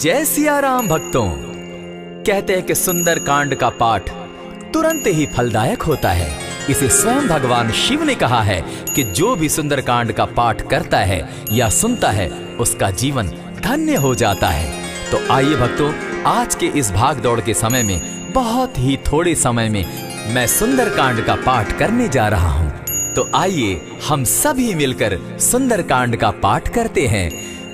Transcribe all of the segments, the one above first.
जय सिया राम भक्तों। कहते हैं कि सुंदर कांड का पाठ तुरंत ही फलदायक होता है। इसे स्वयं भगवान शिव ने कहा है कि जो भी सुंदर कांड का पाठ करता है या सुनता है उसका जीवन धन्य हो जाता है। तो आइए भक्तों, आज के इस भाग दौड़ के समय में बहुत ही थोड़े समय में मैं सुंदर कांड का पाठ करने जा रहा हूँ। तो आइए हम सभी मिलकर सुंदर कांड का पाठ करते हैं।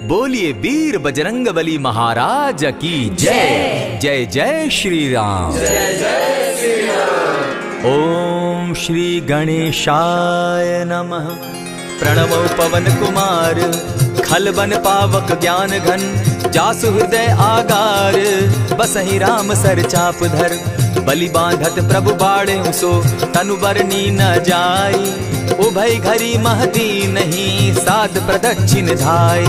बोलिए वीर बजरंगबली महाराज की जय। जय जय श्री राम। जय जय श्री राम। ओम श्री गणेशाय नमः। प्रणवो पवन कुमार खलबन पावक ज्ञान घन जासु हृदय आगार बसहि राम सर चाप धर बलि बांधत प्रभु बाढ़े सो तनु बरनी न जाई उभय घरी महती नहीं साध प्रदक्षिण धाय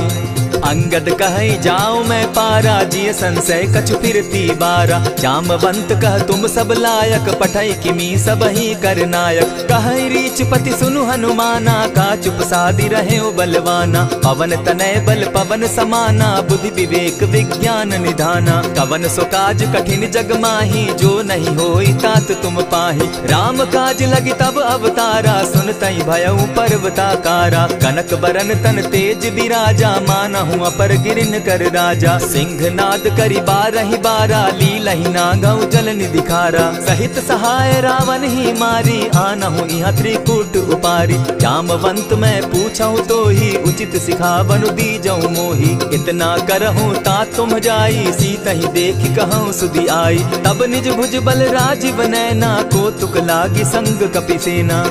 अंगद कहे जाऊं मैं पारा जिय संशय कछु फिरती बारा जामवंत कह तुम सब लायक पठै किमी सब ही कर नायक कहे रीच पति सुनु हनुमाना का चुप सादी रहे बलवाना पवन तनय बल पवन समाना बुद्धि विवेक विज्ञान निधाना कवन सो काज कठिन जग माही जो नहीं होई तात तुम पाही राम काज लगी तब अवतारा सुनतई भयउ पर्वताकारा कनक बरन तन तेज विराजा माना अपर गिरिन कर राजा सिंह नाद करी बारहि बारा लीलहि नागौ जल निधिखारा सहित सहाय रावण ही मारी आनहु इहाँ त्रिकूट उपारी जामवंत मैं पूछऊं तो ही उचित सिखावनु दीजऊं मोही इतना करहूं ता तुम जाई सीतहि देखि कहूं सुधि आई तब निज भुज बल राजीव नैना को तुक लागी संग कपिसेना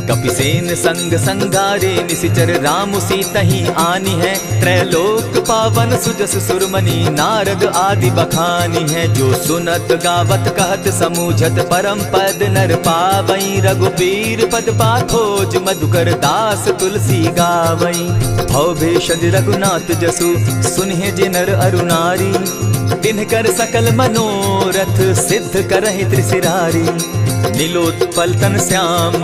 कपिसेन संग संगारे निसिचर राम सीतहि आनी है त्रैलोक पावन सुजस सुरमणि नारद आदि बखानी है जो सुनत गावत कहत समूझत परम पद नर पावई रघुबीर पद पाथोज मधुकर दास तुलसी गावई भव भेषज रघुनाथ जसु सुनहि जे नर अरुनारी तिनकर सकल मनोरथ सिद्ध करहि त्रिशिरारी नीलोत्पल तन श्याम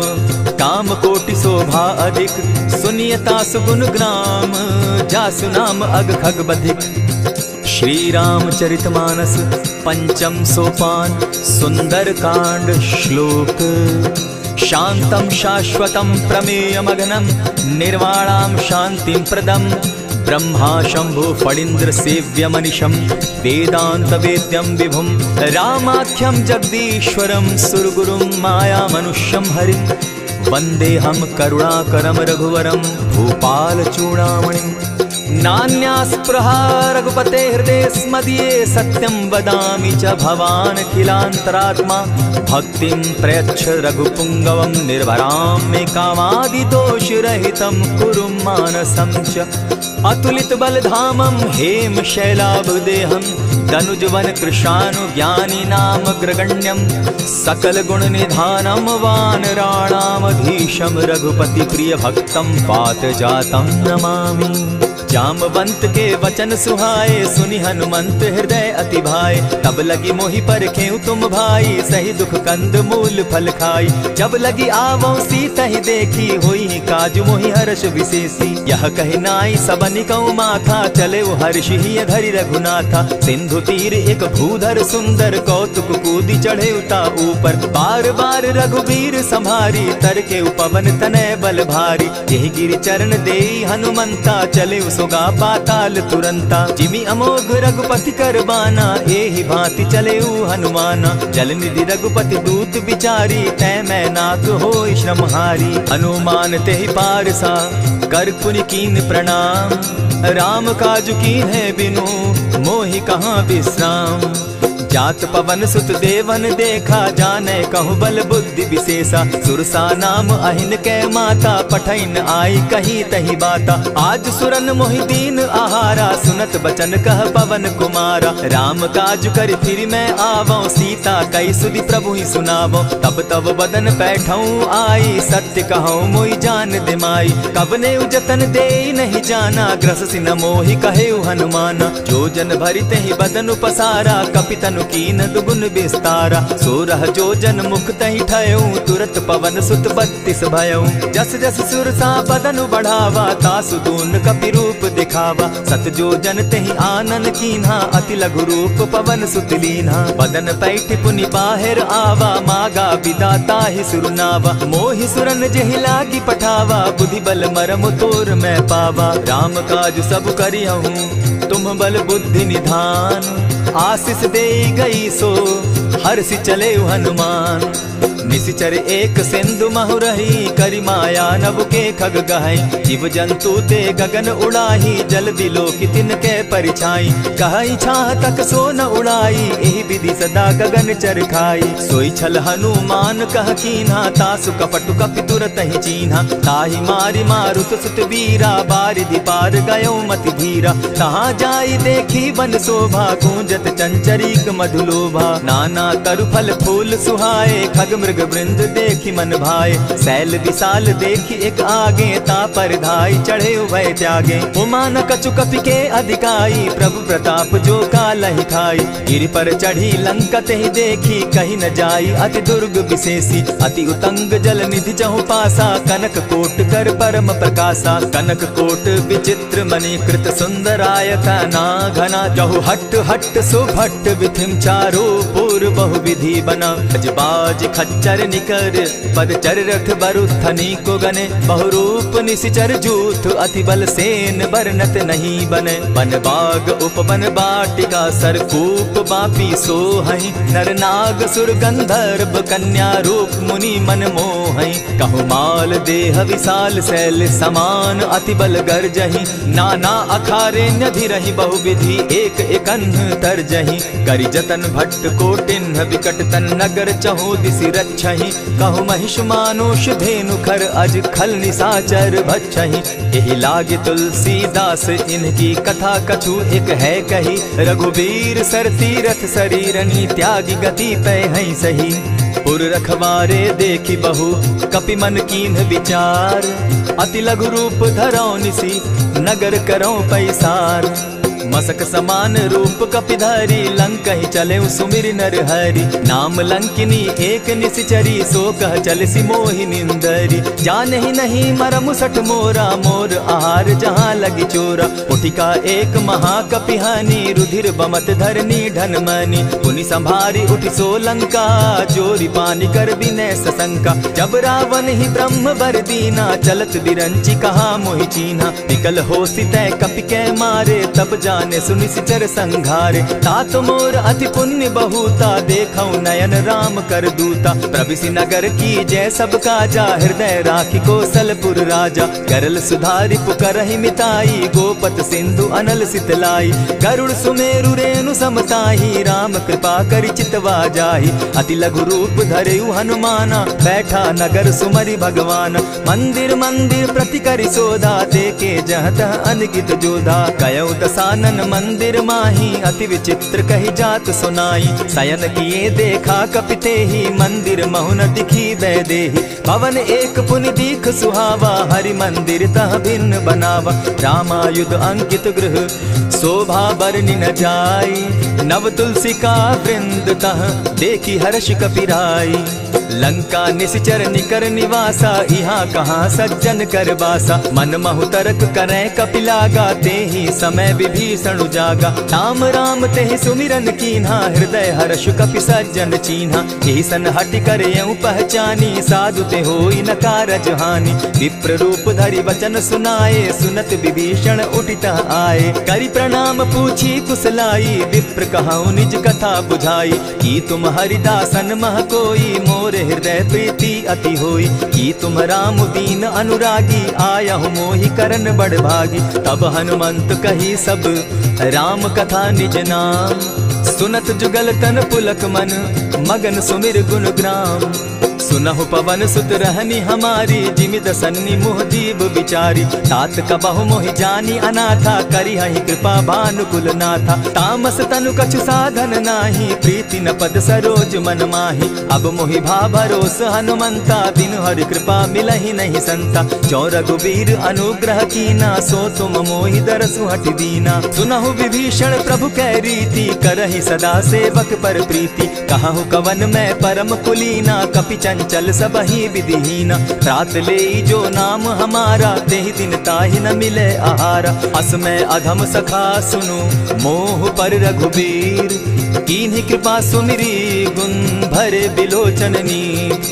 काम कोटि शोभा अधिक सुनियता सुगुण ग्राम जासु नाम अग खग बधिक। श्री रामचरितमानस पंचम सोपान सुंदर कांड श्लोक शांतम शाश्वतम प्रमेयमगनम निर्वाणाम शांतिम प्रदम ब्रह्मा शंभु फणीन्द्र सेव्य मनिशम वेदांत वेद्यम विभुम रामाख्यम जगदीश्वरम सुरगुरुम माया मनुष्यम हरिम वंदे हम करुणाकरम रघुवरम भूपाल चूड़ामणिम नान्यास्पृहा रघुपते हृदय स्मदीये सत्यं वदामि च भवान् खिलान्तरात्मा भक्तिं प्रयच्छ रघुपुङ्गवं निर्भरां मे कामादिदोषरहितं कुरु मानसं च अतुलित बलधामं हेम शैलाभदेहं तनुजवन कृशानुज्ञानी नाम ग्रगण्यं सकल गुण निधानं वानराणामधीशं रघुपति प्रिय भक्तं पात जातं नमामि। जामवंत के वचन सुहाए सुनि हनुमंत हृदय अति भाए तब लगी मोहि परखेउ तुम भाई सही दुख कंद मूल फल खाई जब लगी आवो सीतहि देखी होई काजु मोहि हर्ष विशेषी यह कहि नाई सबनि कौ माथा चले हर्ष ही धरि रघुनाथा सिंधु तीर एक भूधर सुंदर कौतुक कूदी चढ़े उता ऊपर बार बार रघुबीर संभारी तर के पवन तनय बल भारी यही गिरि चरण देई हनुमंता चले सोगा पाताल तुरंता जिमि अमोघ रघुपति कर बाना एहि भांति चले हनुमाना जल निधि रघुपति दूत बिचारी तै मैं नाथ होई श्रमहारी हनुमान तेहि पारसा कर पुनि कीन प्रणाम राम काजु कीन है बिनु मोहि कहाँ विश्राम जात पवन सुत देवन देखा जाने कहु बल बुद्धि विशेषा सुरसा नाम अहिन कै माता पठैन आई कही तही बाता आज सुरन मोहि दीन आहारा सुनत बचन कह पवन कुमारा राम काज कर फिर मैं आवो सीता कई सुधि प्रभु ही सुनावो तब तब बदन बैठऊं आई सत्य कहूँ मोहि जान दिमाई कबने जतन दे नहीं जाना ग्रस सिन मोहि कहे हनुमाना जो जन भरित ही बदन पसारा कपितनु कीन दुगुन विस्तारा। 16 जोजन मुख तहि ठयऊ, तुरत पवन सुत 32 भयऊ। जस जस सुरसा बदन बढ़ावा, तासु दून कपि रूप दिखावा। 7 जोजन तेहि आनन कीन्हा, अति लघु रूप पवन सुत लीन्हा। बदन पैठ पुनि बाहिर आवा, मागा विदा ताहि सुरनावा। मोहि सुरन जेहि लागी पठावा, बुद्धि बल मरम तोर मैं पावा। राम काज सब करिहूँ, तुम बल बुद्धि निधान। आशीष दे गई सो हर्षि चले हनुमान। निशिचर एक सिंधु महु रही, करि माया नभ के खग गहई। जीव जंतु ते गगन उड़ाही, जल दिलो कि तिनके परिछाई। कहई छाह तक सो न उड़ाई, एहि विधि सदा गगन चर खाई। सोई छल हनुमान कह कीन्हा, तासु कपटु कपि तुरत ही चीन्हा। ताहि मारि मारुत सुत वीरा, बारिधि पार गयो मति धीरा। तहाँ जाई देखी वन शोभा, गूंजत चंचरीक मधुलोभा। नाना तरु फल फूल सुहाए, खग मृग वृंद देखी मन भाए। सैल विशाल देखी एक आगे, ता पर धाई चढ़े भय त्यागे। उमान कछु कपि के अधिकाई, प्रभु प्रताप जो कालहि खाई। गिरि पर चढ़ी लंका तेहि देखी, कहीं न जाई अति दुर्ग विशेषी। अति उतंग जल निधि चहु पासा, कनक कोट कर परम प्रकाशा। कनक कोट विचित्र मणि कृत सुंदरायत ना घना। जहु हट हट सुभट विधिम चारो पूर्व बहु विधि बना। अजबाज खच्चर निकर पदचर रथ बरुथनी को गने। बहुरूप निशिचर जूथ, अति बल सेन बरनत नहीं बने। वन बाग उपवन बाटिका, सरकूप बापी सोहई। नर नाग सुर गंधर्व कन्या, रूप मुनि मन मोहई। कहु माल देह विशाल शैल समान, अति बल गर्जही। नाना अखारे न्यधिरहि बहुविधि, एक एकन्ह तरजही। करि जतन भट्ट कोटिन्ह, विकट तन नगर चहु दिसि रक्षहि। कहु महिष मानुष धेनु खर, अज खल निशाचर भक्षहि। एहि लागे तुलसीदास, इनकी कथा कछु एक है कही। रघुबीर सर तीरथ शरीरनी, त्यागी गति पै हई सही। पुर रखवारे देखी बहु, कपि मन कीन्ह विचार। अति लघु रूप धरौ निसी, नगर करौ पैसार। मसक समान रूप कपिधारी, लंक ही चले सुमिर नर हरि। नाम लंकिनी एक निशिचरी, सो कह चल सी मोहि निंदरी। जाने ही नहीं मरम सठ मोरा, मोर आहार जहाँ लगी चोरा। उठिका एक महाकपिहानी, रुधिर बमत धरनी ढन मनी। पुनि संभारी उठि सो लंका, जोरी पानी कर विनय सशंका। जब रावण ही ब्रह्म बर दीना, चलत बिरंची कहा मोहि चीन्हा। निकल हो सितै कपि के मारे, तब जाने सुनिशिचर संघारे। तात मोर अति पुण्य बहुता, देखौ नयन राम कर दूता। प्रविशि नगर की जय सब काजा, हृदय राखी कौशलपुर राजा। करल सुधारि पुकरहि मिताई, गोपत सिंधु अनल सितलाई। गरुड़ सुमेरु रेणु समताही, राम कृपा करि चितवा जाहि। अति लघु रूप धरेउ हनुमाना, बैठा नगर सुमरि भगवान। मंदिर मंदिर प्रति करि सोधा, देखे जहाँ तह अनगित जोधा। कयौ दसानन मंदिर माही, अति विचित्र कही जात सुनाई। शयन किए देखा कपिते ही, मंदिर महु न दिखी वैदेही। भवन एक पुनि दीख सुहावा, हरि मंदिर तह भिन्न बनावा। रामायुध अंकित गृह, शोभा बरनि न जाई। नव तुलसी का वृंद तह, देखी हर्ष कपिराई। लंका निशिचर निकर निवासा, यहाँ कहाँ सज्जन कर बासा। मन महु तरक करै कपिलागा, तेहि समय विभीषण जागा। राम राम तेहि सुमिरन कीन्हा, हृदय हर्ष कपि सज्जन चीन्हा। एहि सन हटि करयउ पहचानी, साधु ते होई न कारज हानि। विप्र रूप धरि वचन सुनाए, सुनत विभीषण उठित आए। करि प्रणाम पूछी कुशलाई, विप्र कहौ निज कथा बुझाई। की तुम हरिदासन मह कोई, मोर हृदय प्रीति अति होई। की तुम राम दीन अनुरागी, आयहु मोहि करन बड़ भागी। तब हनुमंत कही सब राम कथा निज नाम। सुनत जुगल तन पुलक मन, मगन सुमिर गुण ग्राम। सुनहु पवन सुत रहनी हमारी, जिमि दसन्नी मुह जीव विचारी। तात कबहु मोहि जानी अनाथा, करी हहि कृपा भानुकुल नाथा। तामस तनु कछु साधन नाही, प्रीति न पद सरोज मन माही। अब मोहि भा भरोस हनुमंता, बिनु हरि कृपा मिलहि नहीं संता। जो रघुबीर अनुग्रह कीना, सो तुम मोहि दरसु हठ दीना। सुनहु विभीषण प्रभु कै रीति, करहि सदा सेवक पर प्रीति। कहु कवन मैं परम कुलीना, कपि चंचल सबहि विधिहीना। रात ले जो नाम हमारा, तेहि दिन ताहि न मिले आहारा। अस मैं अधम सखा सुनु, मोह पर रघुबीर। कीन्ही कृपा सुमिरी, गुण भरे बिलोचन नीर।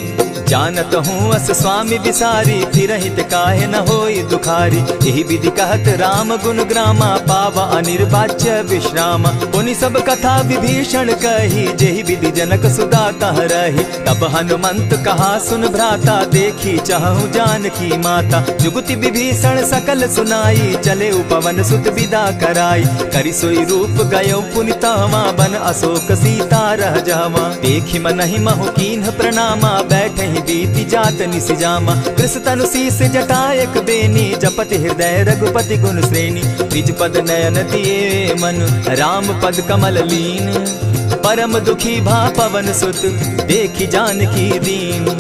जानत हूँ अस स्वामी विसारी, फिर हित काहे न होई दुखारी। यही विधि कहत राम गुण ग्रामा, पावा अनिर्वाच्य विश्राम। पुनि सब कथा विभीषण कही, जेहि विधि जनक सुदा कह रही। तब हनुमंत कहा सुन भ्राता, देखी चाहूँ जानकी माता। जुगति विभीषण सकल सुनाई, चले पवन सुत विदा कराई। करि सोई रूप गयो पुनि तहवा, बन अशोक सीता रह जावा। देखि मनहि महु कीन्ह प्रणामा, बैठे बीति जात निसिजामा। कृष तनु शीस जटायक बेनी, जपति हृदय रघुपति गुण श्रेणी। निज पद नयन दिए मन, राम पद कमल लीन। परम दुखी भा पवन सुत, देखी जानकी दीन।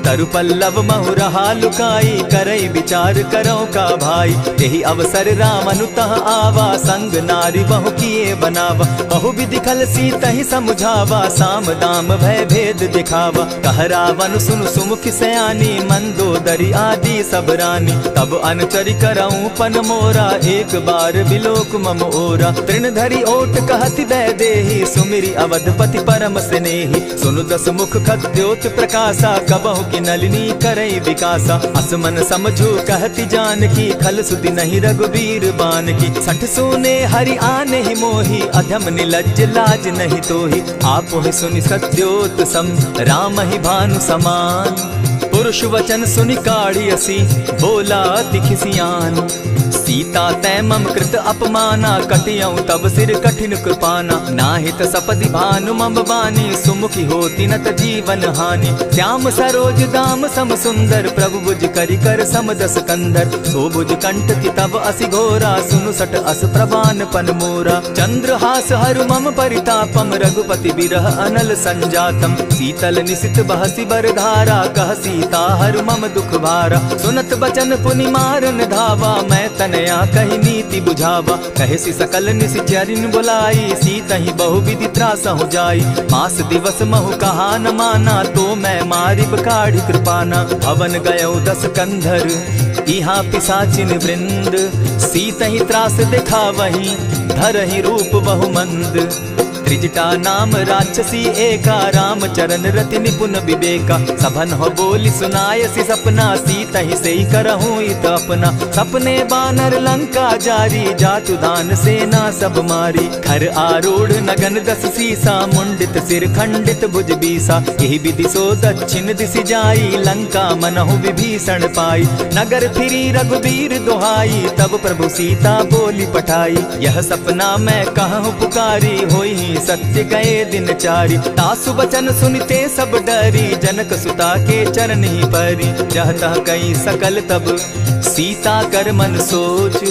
तरु पल्लव महु रहा लुकाई, करई विचार करो का भाई। यही अवसर राम अनुतः आवा, संग नारी बहु किए बनावा। बहु विधि खल सीतहि समुझावा, साम दाम भय भेद दिखावा। कह रावण सुन सुमुख सयानी, मंदोदरी आदि सब रानी। तब अनुचरि करऊं पन मोरा, एक बार बिलोक मम ओरा। तृण धरि ओट कहति दै देहि, सुमिरि अवधपति परम स्नेही। सुनु दस मुख खद्योत प्रकाशा, कबहु की नलिनी करई विकासा। असमन समझो कहती जानकी, खल सुधि नहीं रघुबीर बान की। सठ सोने हरि आने ही मोही, अधम निलज्ज लाज नहीं तोही। आप ही सुनि सत्योत सम, राम ही भानु समान। पुरुष वचन सुनि काढ़ियसी, बोला अति खिसियान। सीता तै मम कृत अपमाना, कटियऊं तब सिर कठिन कृपाना। नाहित सपदि भानु मम बानी, सुमुखी होती नत जीवन हानि। श्याम सरोज दाम सम सुंदर, प्रभु बुझ करि कर सम दस कंधर। सो बुझ कंठ की तब असि घोरा, सुनु सट अस प्रवान पन मोरा। चंद्रहास हरु मम परितापम, रघुपति बिरह अनल संजातम। शीतल निशित बहसी बर धारा, कह सीता हरु मम दुख भारा। सुनत बचन पुनि मारन धावा, मैं तनया कही नीति बुझावा। कहे सी सकल निशिचरिन बुलाई, सीतहि बहु विधि त्रास हो जाई। मास दिवस महु कहा न माना, तो मैं मारिब काढ़ी कृपाना। भवन गयो दस कंधर, इहाँ पिशाचिन वृंद। सीतहि त्रास दिखावहि, धरहि रूप बहुमंद। त्रिजटा नाम राक्षसी एका, राम चरण रति निपुण विवेका। सभन हो बोली सुनायसी सपना, सीतहि सेई करहूँ इत अपना। सपने बानर लंका जारी, जातु दान सेना सब मारी। खर आरूढ़ नगन दस सीसा, मुंडित सिर खंडित भुज बीसा। यही विधि सो दक्षिण दिशि जाई, लंका मनहु विभीषण पाई। नगर फिरी रघुबीर दुहाई, तब प्रभु सीता बोली पठाई। यह सपना मैं कहूँ पुकारी, होई सत्य गए दिन चारी। तासु बचन सुनते सब डरी, जनक सुता के चरण ही परी। जहता कई सकल तब सीता कर मन सोच,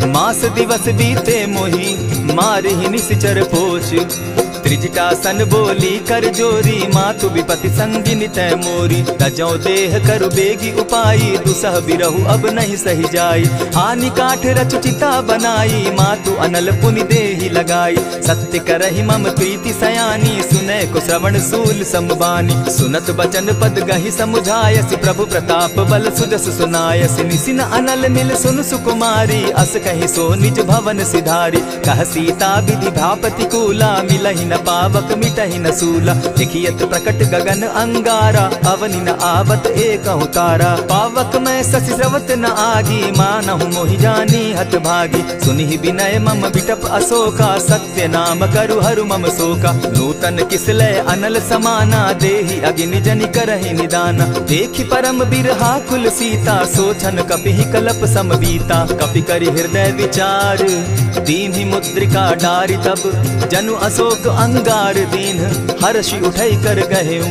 मास दिवस बीते मोही, मार ही निश्चर पोच। त्रिजटा सन बोली कर जोरी, मातु विपति संगिनी तै मोरी। तजौ देह करु बेगी उपाई, दुसह बिरहु अब नहीं सही जाई। हानि काठ रच चिता बनाई, मातु अनल पुनि देहि लगाई। सत्य करहि मम प्रीति सयानी, सुनै को श्रवण सूल समबानी। सुनत बचन पद गहि समुझायसि, प्रभु प्रताप बल सुजस सुनायसि। निसिन अनल नील सुन सुकुमारी, अस कहि सो निज भवन सिधारी। कह सीता विधि भापति कूला, मिलहि न पावक मिटहि न सूला। देखियत प्रकट गगन अंगारा, अवनि न आवत एकहु तारा। पावक मैं शशि स्रवत न आगी, मानहु मोहि जानी हत भागी। सुनिहि विनय मम बिटप अशोका, सत्य नाम करु हरु मम शोका। नूतन किसलय अनल समाना, देहि अगिनि जनि करहि निदाना। देखि परम बिरहा कुल सीता, सोचन कपिहि कलप समबीता। कपि करि हृदय विचार, दीन्हि मुद्रिका डारि। तब जनु अशोक अंगार दीन, हर्षि उठै कर गहेऊ।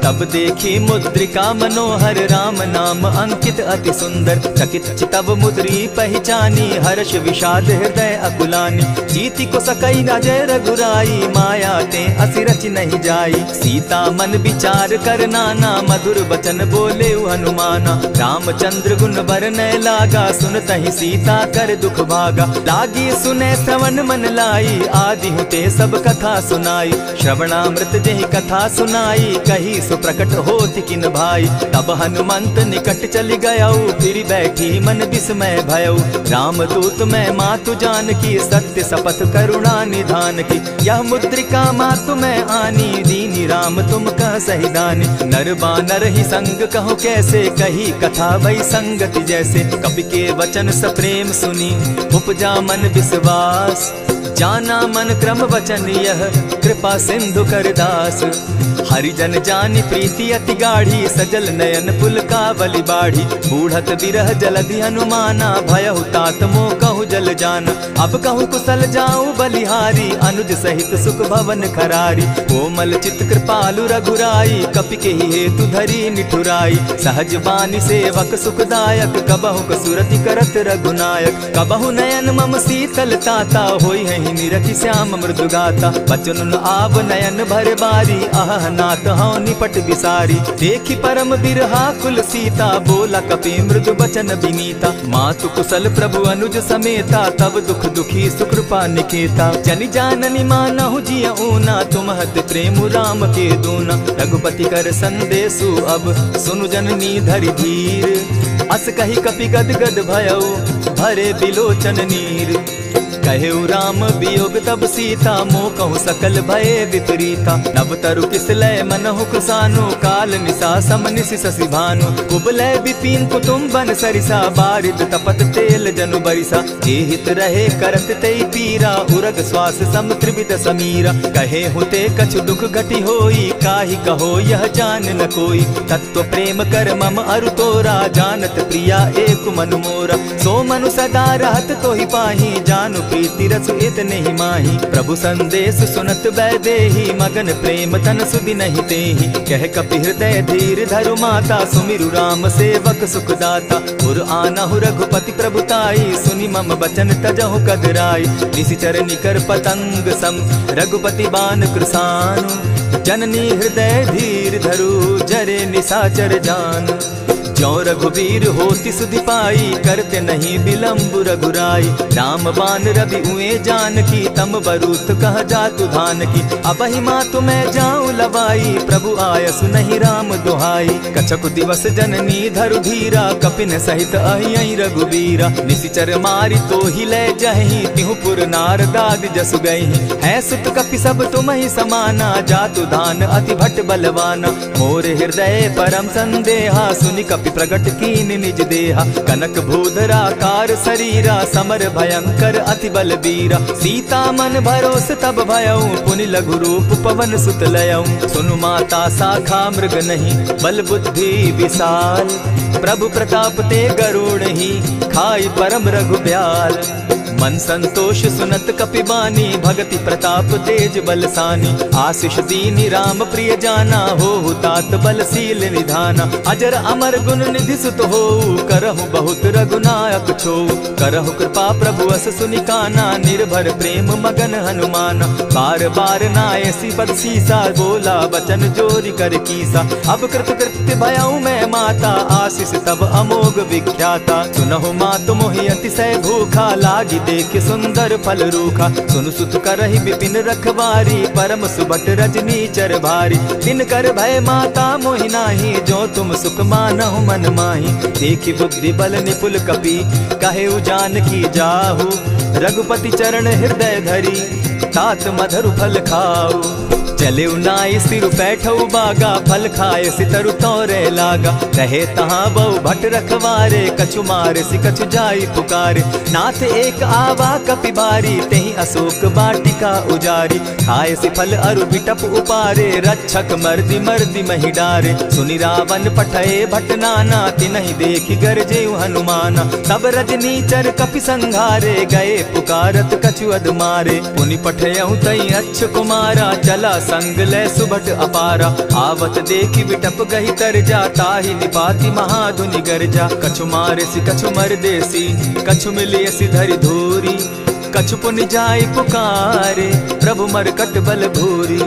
तब देखी मुद्रिका मनोहर राम नाम अंकित अति सुंदर। चकित चितव मुद्री पहचानी हर्ष विषाद हृदय अकुलानी। जीति को सकई अजय रघुराई माया ते असिरच नहीं जाई। सीता मन विचार कर नाना मधुर बचन बोले हनुमाना। रामचंद्र गुण बरनय लागा सुनतहि सीता कर दुख भागा। लागी सुने श्रवण मन लाई आदि हुते सब कथा सुनाई। श्रवणामृत जेहि कथा सुनाई कही सो प्रकट होति किन भाई। तब हनुमंत निकट चली गयऊ फिर बैठी मन विस्मय भयऊ। रामदूत मैं मातु जान की सत्य शपथ करुणा निधान की। यह मुद्रिका मातु मैं आनी दीनी राम तुम कह सही दानी। नर बानर ही संग कहो कैसे कही कथा भई संगति जैसे। कपि के वचन सप्रेम सुनी उपजा मन विश्वास। जाना मन क्रम वचन यह कृपा सिंधु कर दास। हरिजन जानी प्रीति अति गाढ़ी सजल नयन पुलकावली बाढ़ी। बूढ़त बिरह जलधि हनुमाना भयहु तात मोह कहु जल जाना। अब कहु कुशल जाऊं बलिहारी अनुज सहित सुख भवन खरारी। कोमल चित कृपालु रघुराई कपि के ही हेतु धरी निठुराई। सहज बानी सेवक सुखदायक कबहु कसुरति करत रघुनायक। कबहु नयन मम शीतल ताता होई है निरखि श्याम मृदु गाता। बचन आव नयन भर बारी आह नाथ हौ निपट बिसारी। देखी परम बिरहा कुल सीता बोला कपि मृदु बचन विनीता। मातु कुशल प्रभु अनुज समेता तब दुख दुखी सुकृपा निकेता। जनि जाननी मानहु जिय ऊना तुम हत प्रेम राम के दूना। रघुपति कर संदेशु अब सुनु जननी धरि धीर। अस कही कपि गद गद भयऊ भरे बिलोचन नीर। कहेउ राम वियोग तब सीता मोह कहु सकल भये विपरीता। नव तरु किसलय मनहु कुसानु काल निशा समनिशि शशि भानु। कुबलय विपिन कुटुम्बन सरिसा बारिद तपत तेल जनु बरिसा। जे हित रहे करत तेई पीरा उरग श्वास सम त्रिविध समीरा। कहे हुते कछु दुख घटी होई काहि कहो यह जान न कोई। तत्व प्रेम कर मम अरु तोरा जानत प्रिया एक मनु मोरा। सो मनु सदा रहत तोहि पाही जानु प्रीति रसु इतने ही माही। प्रभु संदेश सुनत बैदेही मगन प्रेम तन सुधि नहीं तेहि। कह कपि हृदय धीर धरु माता सुमिरु राम सेवक सुखदाता। उर आनहु रघुपति प्रभुताई सुनि मम बचन तजहु कदराई। निशिचर निकर पतंग सम रघुपति बान कृसानु। जननी हृदय धीर धरु जरे निशाचर जान। ज्यों रघुवीर होति सुधि पाई करते नहीं विलम्ब रघुराई। राम बान रवि उए जान की तम बरूत कह जातु धान की। अबहि मातु मैं जाऊं लवाई प्रभु आयसु नहीं राम दुहाई। कछक दिवस जननी धरु धीरा कपिन सहित अहियहि रघुबीरा। निशिचर मारि तो ही ले जहि तिहु पुर नारदादि जसु गई। है सुत कपि सब तुम ही समाना जातु धान अति भट बलवाना। मोर हृदय परम संदेहा सुनि कपि प्रगट कीन निज देहा। कनक भूधराकार शरीरा समर भयंकर अति बलबीरा। सीता मन भरोस तब भयऊ पुनि लघु रूप पवन सुत लयऊ। सुनु माता शाखा मृग नहीं बल बुद्धि विशाल। प्रभु प्रताप ते गरुड़ ही खाई परम रघु ब्याल। मन संतोष सुनत कपि बानी भगति प्रताप तेज बलसानी। आशीष दीनी राम प्रिय जाना हो तात बलशील निधाना। अजर अमर गुण निधि सुत हो करहु बहुत रघुनायक छो। करहु कृपा प्रभु अस सुनि काना निर्भर प्रेम मगन हनुमाना। बार बार नायसी पद सीसा बोला बचन जोरी कर कीसा। अब कृत कृत्य भयऊ मैं माता आशीष तब अमोघ विख्याता। सुनहु मातु मोहि अतिशय भूखा लागी देख सुंदर फल रूखा। सुनु सुत करहि विपिन रखवारी परम सुबट रजनी चर भारी। दिन कर भय माता मोहि नाही जो तुम सुख मानहु मन माही। देखी बुद्धि बल निपुल कपि कहे जान की जाहु। रघुपति चरण हृदय धरी तात मधुर फल खाऊ। चले नाई सिर बैठऊ बागा फल खाए सितरु तोरे लागा। रहे तहाँ बहु भट रखवारे कछु मारे सि कछु जाई पुकारे। नाथ एक आवा कपि बारी तेहि अशोक बाटिका उजारी। खाए सि फल अरु बिटप उपारे रक्षक मर्दि मर्दि महि डारे। सुनि रावण पठये भट नाना तिनहि देखि गरजेउ हनुमाना। तब रजनीचर कपि संघारे गए पुकारत कछु अध मारे। पुनि पठयउ तई अच्छ कुमारा चला संग ले सुभट अपारा, आवत देखी विटप गही तर जा, ताहि निपाति महाधुनि गर्जा। कछु मारे सी कछु मर देसी, कछु मिले सी धरि धूरी, कछु पुनि जाय पुकारे, प्रभु मरकट बल भूरी।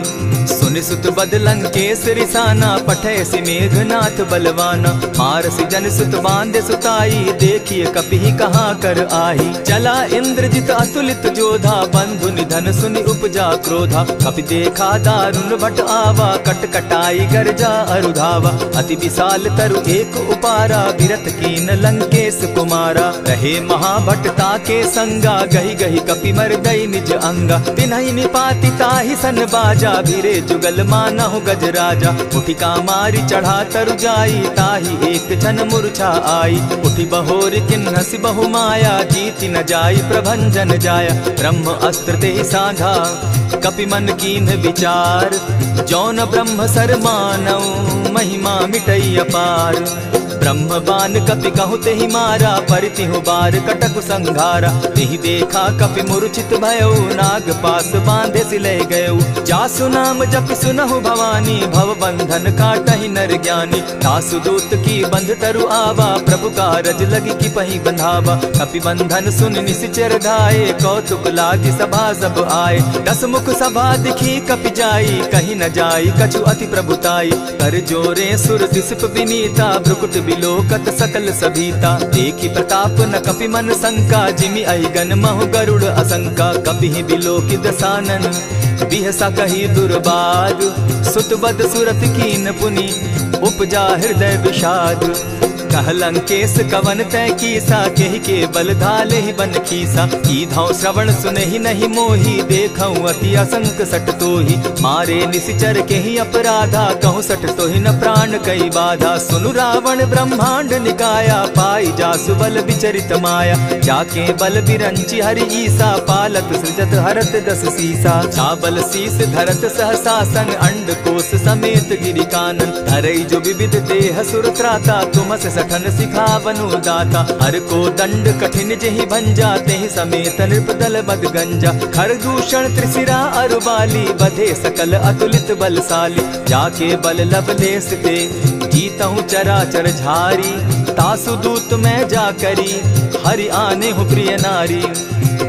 सुनि सुत बद लंकेश रिसाना, पठे सी मेघनाथ बलवाना। मारसी जन सुत बांधे सुताई, देखिए कपि कहाँ कर आही। चला इंद्रजित अतुलित जोधा, बंधु निधन सुनि उपजा क्रोधा। कपि देखा दारुण भट आवा, कट कटाई गर्जा अरुधावा। अति विशाल तरु एक उपारा, विरत कीन लंकेश कुमारा। रहे महाभट ताके संगा, गही गही कपि मर्दई निज अंगा। तिन्हि निपाति ताहि सन बाजा, भीरे जुगल मानहु गजराजा। उठिका मारी चढ़ा तरु जाई, ताहि एक जन मूर्छा आई। उठि बहोर किन्हसि बहु माया, जीति न जाई प्रभंजन जाया। ब्रह्म अस्त्र तेहि साधा, कपि मन कीन्ह विचार। जौन ब्रह्म सर मानऊ, महिमा मिटई अपार। ब्रह्म बान कपि कहु तेहि मारा, परितिहु बार कटक संघारा। तेहि देखा कपि मूर्छित भयउ, नाग पास बांधे सिले गयउ। जासु नाम जपि सुनहु भवानी, भव बंधन काटहि नर ज्ञानी। तासु दूत की बंध तरु आवा, प्रभु कारज लगी की पही बंधावा। कपि बंधन सुन निसिचर धाये, कौतुक लागी सभा सब आए। दस मुख सभा दिखी कपि जाई, कहीं न जाई कछु अति प्रभुताई। कर जोरे सुर दिसप विनीता, भ्रुकुट बिलोकत सकल सभीता। देखी प्रताप न कपि मन शंका, जिमि अहिगन महु गरुड़ असंका। कपि बिलोकि दसानन, बिहसा कही दुर्बाद। सुत बद सुरत कीन पुनि, उपजा हृदय विषाद। कह लंकेश कवन तै कीसा, केहि के बल धाले ही बन खीसा। कीधौ श्रवण सुनहि नहीं मोही, देखऊं अति असंक सट तोही। मारे निसिचर केहि अपराधा, कहूँ सट तोहि न प्राण कई बाधा। सुनु रावण ब्रह्मांड निकाया, पाई जासु बल विचरित माया। जाके बल बिरंची हरि ईसा, पालत सृजत हरत दस सीसा। चाबल शीस धरत सहसासन, अंड कोश समेत गिरि कानन। धरई जो विविध देह सुर त्राता, तुमस सठन सिखावनु दाता। हर को दंड कठिन जेहि भंजा, तेहि समेत नृपदल बद गंजा। खर दूषण त्रिशिरा अरुबाली, बधे सकल अतुलित बलशाली। जाके बल लवलेस ते, जीतहु चराचर झारी। तासु दूत मैं जा करी, हरि आने हूँ प्रिय नारी।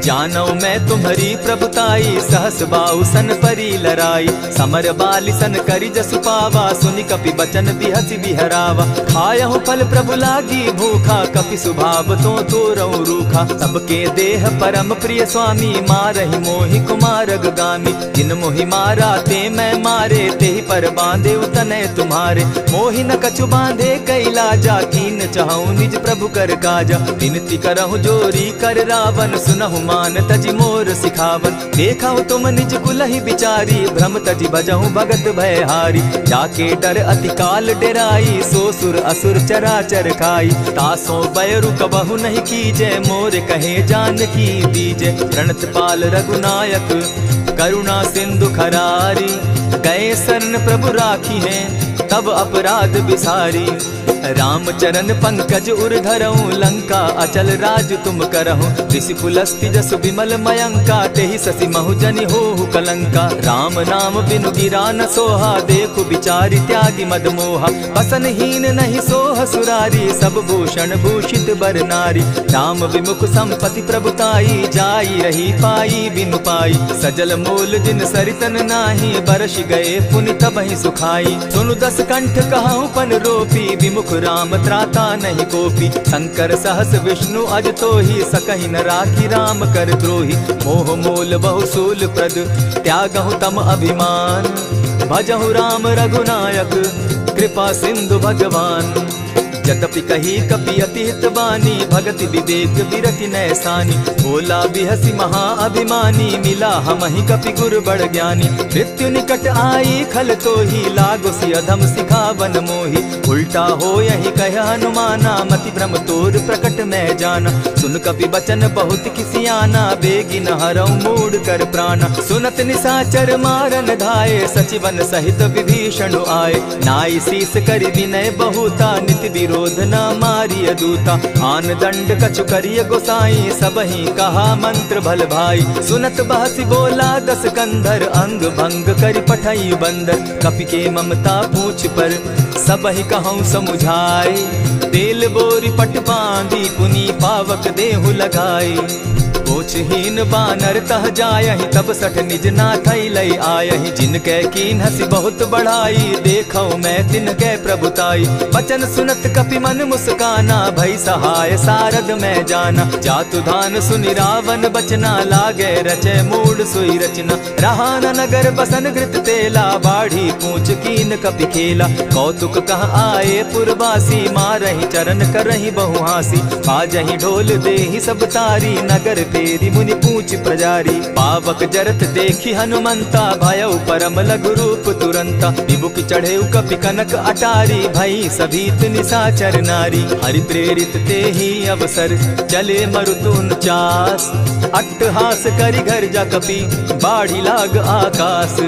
जानौ मैं तुम्हारी प्रभुताई, सहस बाहु सन परी लराई। समर बाली सन करि जसु पावा, सुनि कपि बचन बिहसि बिहरावा। खायहु फल प्रभु लागी भूखा, कपि सुभाव तो तोरऊ रूखा। सबके देह परम प्रिय स्वामी, मारहि मोहि कुमारग गामी। जिन मोहि मारा ते मैं मारे, तेहि पर बांधे उतने तुम्हारे। मोहि न कछु बांधे कैलाजा, कीन चाहूं निज प्रभु कर काजा। विनती करहु जोरी कर रावण, सुनहु मान तजि मोर सिखावन। देखा तुम निज कुलहि बिचारी, भ्रम तजि भजहु भगत भयहारी। जाके डर अति काल डेराई, सो सुर असुर चराचर खाई। तासो बैरु कबहु नहीं कीजे, मोर कहे जानकी दीजे। प्रणत पाल रघुनायक, करुणा सिंधु खरारी। गए शरण प्रभु राखी हैं, तब अपराध बिसारी। रामचरण पंकज उर धरऊं, लंका अचल राज तुम करहु। ऋषि पुलस्ति जस विमल मयंका, तेहि ससि महु जनि होहु कलंका। राम नाम बिनु गिरा न सोहा, देखु बिचारी त्यागी मद मोहा। बसनहीन नहीं सोह सुरारी, सब भूषण भूषित बर नारी। राम विमुख संपति प्रभुताई, जाई रही पाई बिनु पाई। सजल मोल जिन सरितन नाही, बरस गए पुनि तबहि सुखाई। सुनु दस कंठ कहूँ पन रोपी, विमुख राम त्राता नहीं कोपी। शंकर सहस विष्णु अज तो ही, सकहि न राखी राम कर द्रोही। मोह मोल बहुसूल प्रद, त्यागहु तम अभिमान। भजहु राम रघुनायक, कृपा सिंधु भगवान। जतपि कही कपि अति हित बानी, भगति विवेक विरति नैसानी। बोला बिहसि महा अभिमानी, मिला हमहि कपि गुर बड़ ज्ञानी। मृत्यु निकट आई खल तो ही, लागो सि अधम सिखावन मोही। उल्टा हो यही कह हनुमाना, मति भ्रम तोर प्रकट मैं जाना। सुन कपि बचन बहुत किसियाना, बेगी न हरऊ मूढ़ कर प्राणा। सुनत निसाचर मारन धाये, सचिवन सहित विभीषण आए। नाई शीस करि विनय बहुता, नित क्रोध न मारिय दूता। आन दंड कछु करिय गोसाई, सबहि कहा मंत्र भल भाई। सुनत बहसी बोला दस कंधर, अंग भंग करि पठई बंदर। कपि के ममता पूछ पर, सबहि कहूँ समुझाए। तेल बोरी पट बांधी, पुनि पावक देहु लगाई। पोछहीन बानर तह जायहि, तब सठ निज नाथई लई आयहि। जिनके कीन हसी बहुत बढ़ाई, देखौ मैं तिनके प्रभुताई। बचन सुनत कपि मन मुस्काना, भई सहाय सारद में जाना। जातु धान सुनि रावण बचना, लागे रचे मूड सोई रचना। रहा न नगर बसन घृत तेला, बाढ़ी पूछ कीन कपि खेला। कौतुक कह आए पुरवासी, मारहि चरण करहि बहु हासी। बाजहि ढोल देहि सब तारी, नगर फेरी मुनि पूछ प्रजारी। पावक जरत देखी हनुमंता, भयउ परम लघु रूप तुरंता। विमुख चढ़े कपि कनक अटारी, भई सभीत निशाचर नारी। हरि प्रेरित ते ही अवसर, चले मरुतुन चास। अट्टहास करि घर जा कपि, बाढ़ी लाग आकाश।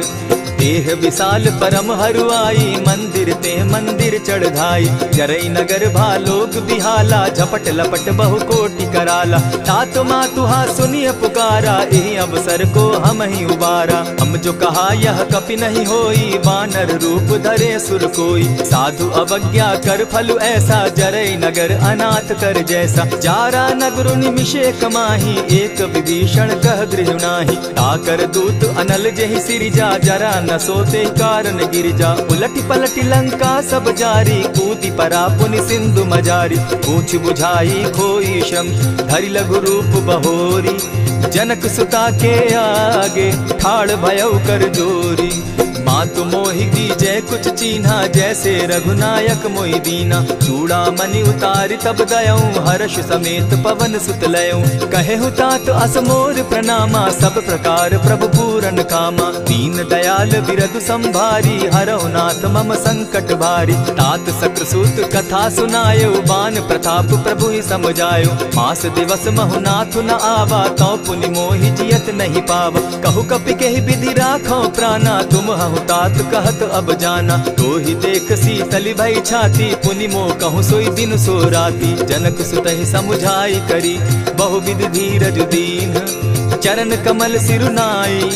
देह विशाल परम हरुआई, मंदिर ते मंदिर चढ़ाई। जरई नगर भालोग बिहाला, झपट लपट बहु कोटि कराला। तात मातुहा सुनिय पुकारा, एहि अवसर को हम ही उबारा। हम जो कहा यह कपि नहीं होई, वानर रूप धरे सुर कोई। साधु अवज्ञा कर फल ऐसा, जरई नगर अनाथ कर जैसा। जारा नगरु निमिषे कमाही, एक विभीषण कह गृह नाही। ताकर दूत अनल जेहि सिरिजा, जरा न सोते कारण गिरिजा। उलटी पलटी लंका सब जारी, कूदी परा पुनि सिंधु मजारी। पूछ बुझाई खोई श्रम, धरि लघु रूप बहोरी। जनक सुता के आगे, ठाड़ भयउ कर जोरी। मातु मोहि दीजै कुछ चीन्हा, जैसे रघुनायक मोहि दीना। चूड़ा मणि उतारि तब दयऊं, हर्ष समेत पवन सुत लयऊं। कहेहु तात असमोर प्रणामा, सब प्रकार प्रभु पूरन कामा। दीन दयाल बिरदु संभारी, हरहु नाथ मम संकट भारी। तात सक्रसूत कथा सुनायो, बान प्रताप प्रभु ही समझायो। मास दिवस महु नाथ न आवा, तौ पुनि मोहि जियत नहीं पावा। कहु कपि केहि विधि राखो प्राणा, तुम हहु तात कहत अब जाना। तो ही देख शीतल भई छाती, पुनि मोह कहूँ सोई दिन सो राती। जनक सुतहि समुझाई करी, बहु विधि धीरज दीन। चरण कमल सिरुनाई,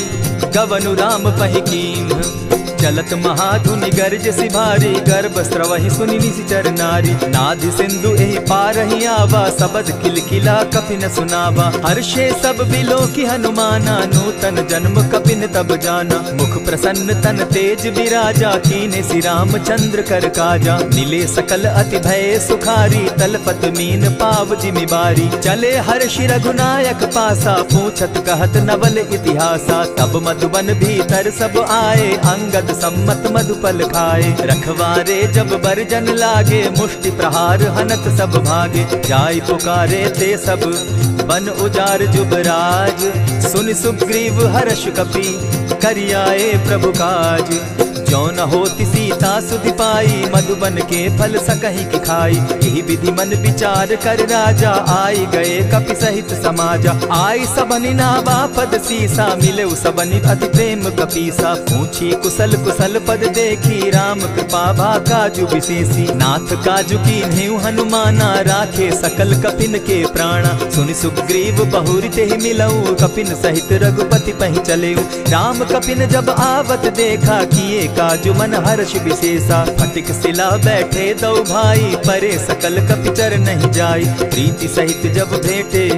गवनु राम पहि कीन्ह। चलत महाधुनि गर्ज सिभारी, गर्भ स्रवहि सुनि निशिचर नारी। नाधि सिंधु एहि पारहि आवा, सबद खिलखिला कपि न सुनावा। हर्षे सब बिलो की हनुमाना, नूतन जन्म कपि न तब जाना। मुख प्रसन्न तन तेज विराजा, कीने श्री रामचंद्र कर काजा। मिले सकल अति भय सुखारी, तलपत मीन पाव जिमि बारी। चले हर्षि रघुनायक पासा, पूछत कहत नवल इतिहासा। तब मधुबन भीतर सब आए, अंगद सम्मत मधुपल खाए। रखवारे जब बरजन लागे, मुष्टि प्रहार हनत सब भागे। जाय पुकारे ते सब, बन उजार जुबराज। सुनि सुग्रीव हर्ष कपि, करियाए प्रभु काज। जो न होती सीता सुधि पाई, मधुबन के फल सकहि की खाई। यही विधि मन विचार कर राजा, आई गए कपि सहित समाजा। आई सबनि नावा पद सीसा, मिले सबनि अति प्रेम कपीसा। पूछी कुशल कुशल पद देखी, राम कृपा भा काजु विशेषी। नाथ काजु कीन्हेउ हनुमाना, राखे सकल कपिन के प्राणा। सुनि सुग्रीव बहुरि तेहि मिलऊ, कपिन सहित रघुपति पहि चलेऊ। राम कपिन जब आवत देखा, किए काजु मन हर्ष विशेषा। फटिक सिला बैठे दो भाई, परे सकल कपिचर नहीं जाई। प्रीति सहित जब भेटे,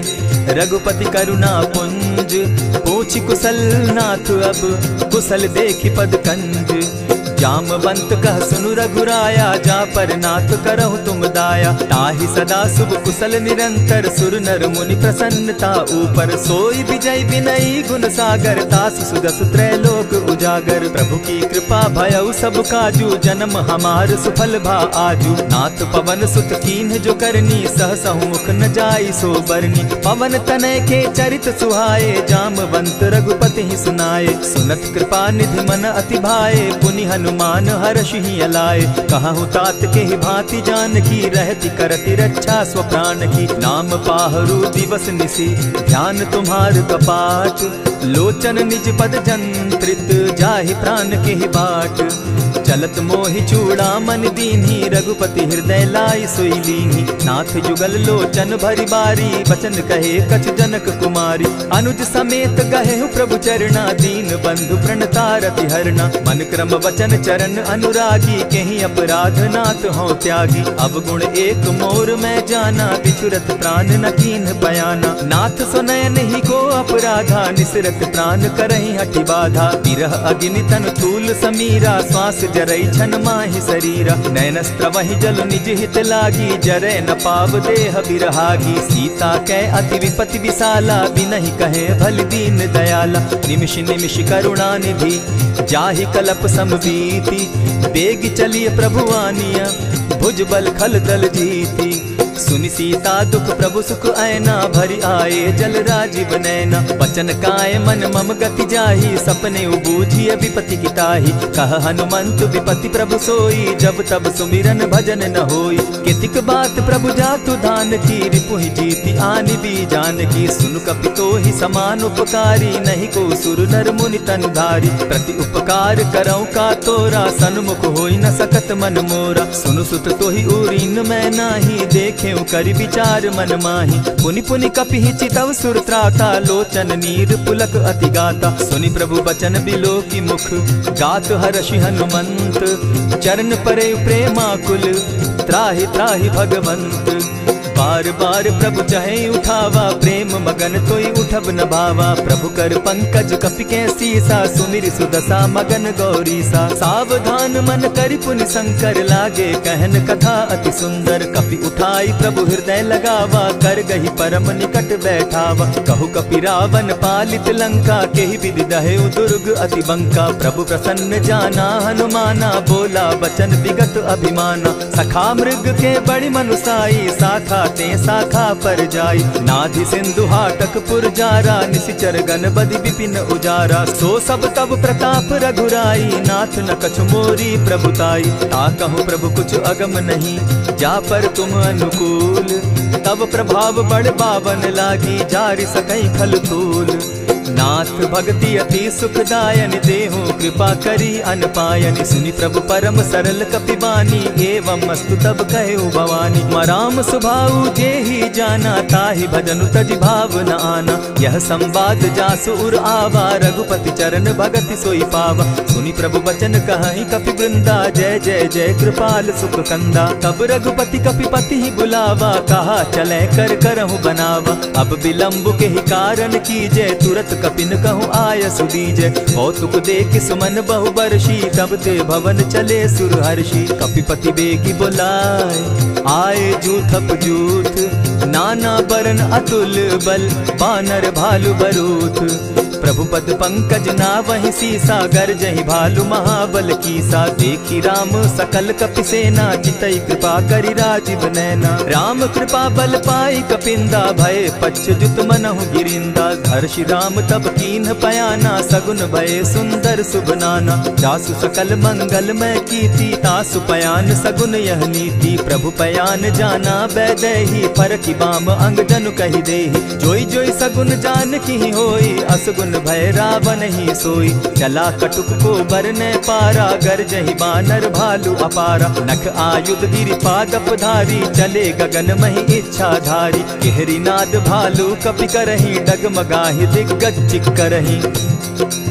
रघुपति करुणा पुंज। पूछि कुशल नाथ अब, कुशल देखि पद कंज। जामवंत कह सुनु रघुराया, जा पर नाथ करहु तुम दाया। ताहि सदा शुभ कुशल निरंतर, सुर नर मुनि प्रसन्नता ऊपर। सोई विजय विनयी गुण सागर, तास सुदस त्रैलोक उजागर। प्रभु की कृपा भयउ सब काजू, जन्म हमार सुफल भा आजू। नाथ पवन सुत कीन्ह जो करनी, सहसहु मुख न जाई सो बरनी। पवन तनय के चरित सुहाए, जामवंत रघुपति ही सुनाए। सुनत कृपा निधि मन अति भाए, पुनि हनुमान हर्ष ही अलाए। कहूँ तात के ही भांति जान की, रहती करती रक्षा स्व प्राण की। नाम पाहरु दिवस निसी, ध्यान तुम्हार कपाट। लोचन निज पद जंत्रित जाहि प्राण के ही बाट। चलत मोहि चूड़ामन दीन्ही रघुपति हृदय लाई सोई लीन्ही। नाथ जुगल लोचन भरी बारी बचन कहे कछ जनक कुमारी। अनुज समेत गहे प्रभु चरणा दीन बंधु प्रणतारति हरना। मन क्रम वचन चरण अनुरागी कहीं अपराध नाथ हो त्यागी। अब गुण एक मोर मैं जाना बिछुरत प्राण न कीन बयाना। नाथ सुनयन ही को अपराधा निसरत प्राण करहि हठि बाधा। विरह अग्नि तन तूल समीरा श्वास जरई छन माहि शरीरा। नैनस्त्र वही जल निज हित लागी जरै न पाव देह बिरहागी। सीता कै अति विपति विशाला बिनहि कहे भल दीन दयाला। निमिष निमिष करुणा निधि जाहि कलप समबीति। बेग चलिए प्रभु आनिया भुजबल खल दल जीती। सुनि सीता दुख प्रभु सुख ऐना भरि आए जल राजीव नैना। बचन काय मन मम गति जाहि सपने बूझिय विपति किताहि। कह हनुमंत विपति प्रभु सोई जब तब सुमिरन भजन न होई। कितिक बात प्रभु जातु धान की रिपुहि जीति आनि भी जान की। सुन कपितो ही समान उपकारी नहीं को सुर नर मुनि तन धारी। प्रति उपकार करौ का तोरा सन्मुख होई न सकत मन मोरा। सुनु सुत तोहि उरीन मैं नाही देखे करि विचार मन माही। पुनि पुनि कपिहि चितव सुर त्राता लोचन नीर पुलक अति गाता। सुनि प्रभु बचन बिलो की मुख गात हर्षि हनुमंत। चरण परे प्रेमाकुल त्राहि त्राहि भगवंत। बार बार प्रभु चहे उठावा प्रेम मगन तोई उठब न भावा। प्रभु कर पंकज कपि के सीसा सुमिर सुदशा मगन गौरीसा। सावधान मन करि पुनि शंकर लागे कहन कथा अति सुंदर। कपि उठाई प्रभु हृदय लगावा कर गही परम निकट बैठावा। कहु कपि रावण पालित लंका केहि विधि दहेउ दुर्ग अति बंका। प्रभु प्रसन्न जाना हनुमाना बोला बचन विगत अभिमाना। सखा मृग के बड़ी मनुसाई साखा ते शाखा पर जाई। नाधि सिंधु हाटक पुर जारा निशिचर गण बदि विपिन उजारा। सो सब तब प्रताप रघुराई नाथ न कछु मोरी प्रभुताई। ता कहूँ प्रभु कुछ अगम नहीं जा पर तुम अनुकूल। तब प्रभाव बड़ पावन लागी जारि सकई खल तूल। नाथ भक्ति अति सुखदायन देहु कृपा करी अनपायनि। सुनि प्रभु परम सरल कपिबानी एवं मस्तु तब कहु भवानी। मराम सुभाऊ जेहि जाना ताहि भजनु तजि भाव न आना। यह संवाद जासु उर आवा रघुपति चरण भगति सोई पावा। सुनि प्रभु बचन कहि कपि वृंदा जय जय जय कृपाल सुख कंदा। तब रघुपति कपिपति ही बुलावा कहा चले कर करहु बनावा। अब विलंब के ही कारण कीजय तुरत कपिन कहूँ आय सुदीजय। कौतुक देख सुमन बहु बरसी तब ते भवन चले सुर हर्षि। कपिपति बेगी बुलाए आए जूथप जूथ। नाना बरन अतुल बल बानर भालु बरूथ। प्रभु पद पंकज ना वही सीसा गरजहि भालु महाबल कीसा। देखी राम सकल कपि सेना चितई कृपा करि राजीव नैना। राम कृपा बल पाई कपिंदा भय पच्युत मनहु गिरिंदा। हर्षि राम तब कीन्ह पयाना सगुन भय सुंदर शुभ नाना। जासु सकल मंगल मैं कीर्ति तासु पयान सगुन यह नीति। प्रभु पयान जाना बैदेही फरकी बाम अंग जनु कहि देहि। जोई जोई सगुन जान की होई असगुन भय रावण ही सोई। चला कटुक को बरने पारा गरजहि बानर भालु अपारा। नख आयुध गिरि पादप धारी चले गगन महि इच्छा धारी। केहरी नाद भालु कपि करहि डगमगाहि दिग्गज चिक्करहि।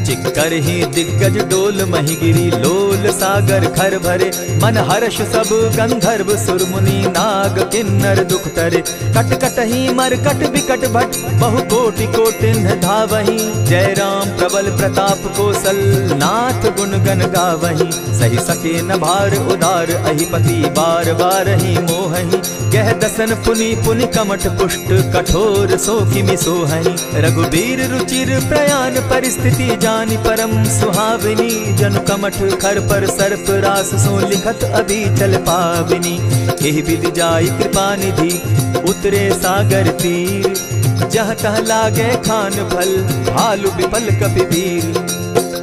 चिक्करहि दिग्गज डोल महि गिरी लोल सागर खर भरे। मन हर्ष सब गंधर्व सुर मुनि नाग किन्नर दुख तरे। कट कटहि मरकट विकट भट बहु कोटि कोटिन्ह धावहि। जय राम प्रबल प्रताप कौशल नाथ गुण गण गावहि। सही सके न भार उदार अहिपति बार बार ही मोहहि। कह दसन पुनि पुनि कमठ पुष्ट कठोर सो किमि सोहहि। रघुबीर रुचिर प्रयाण परिस्थिति जानि परम सुहाविनी। जनु कमठ खर पर सर्प रास सो लिखत अभी चल पाविनी। एहि विधि जाई कृपा निधि उतरे सागर तीर। जहाँ तह लागे खान फल भालु विफल कपि वीर।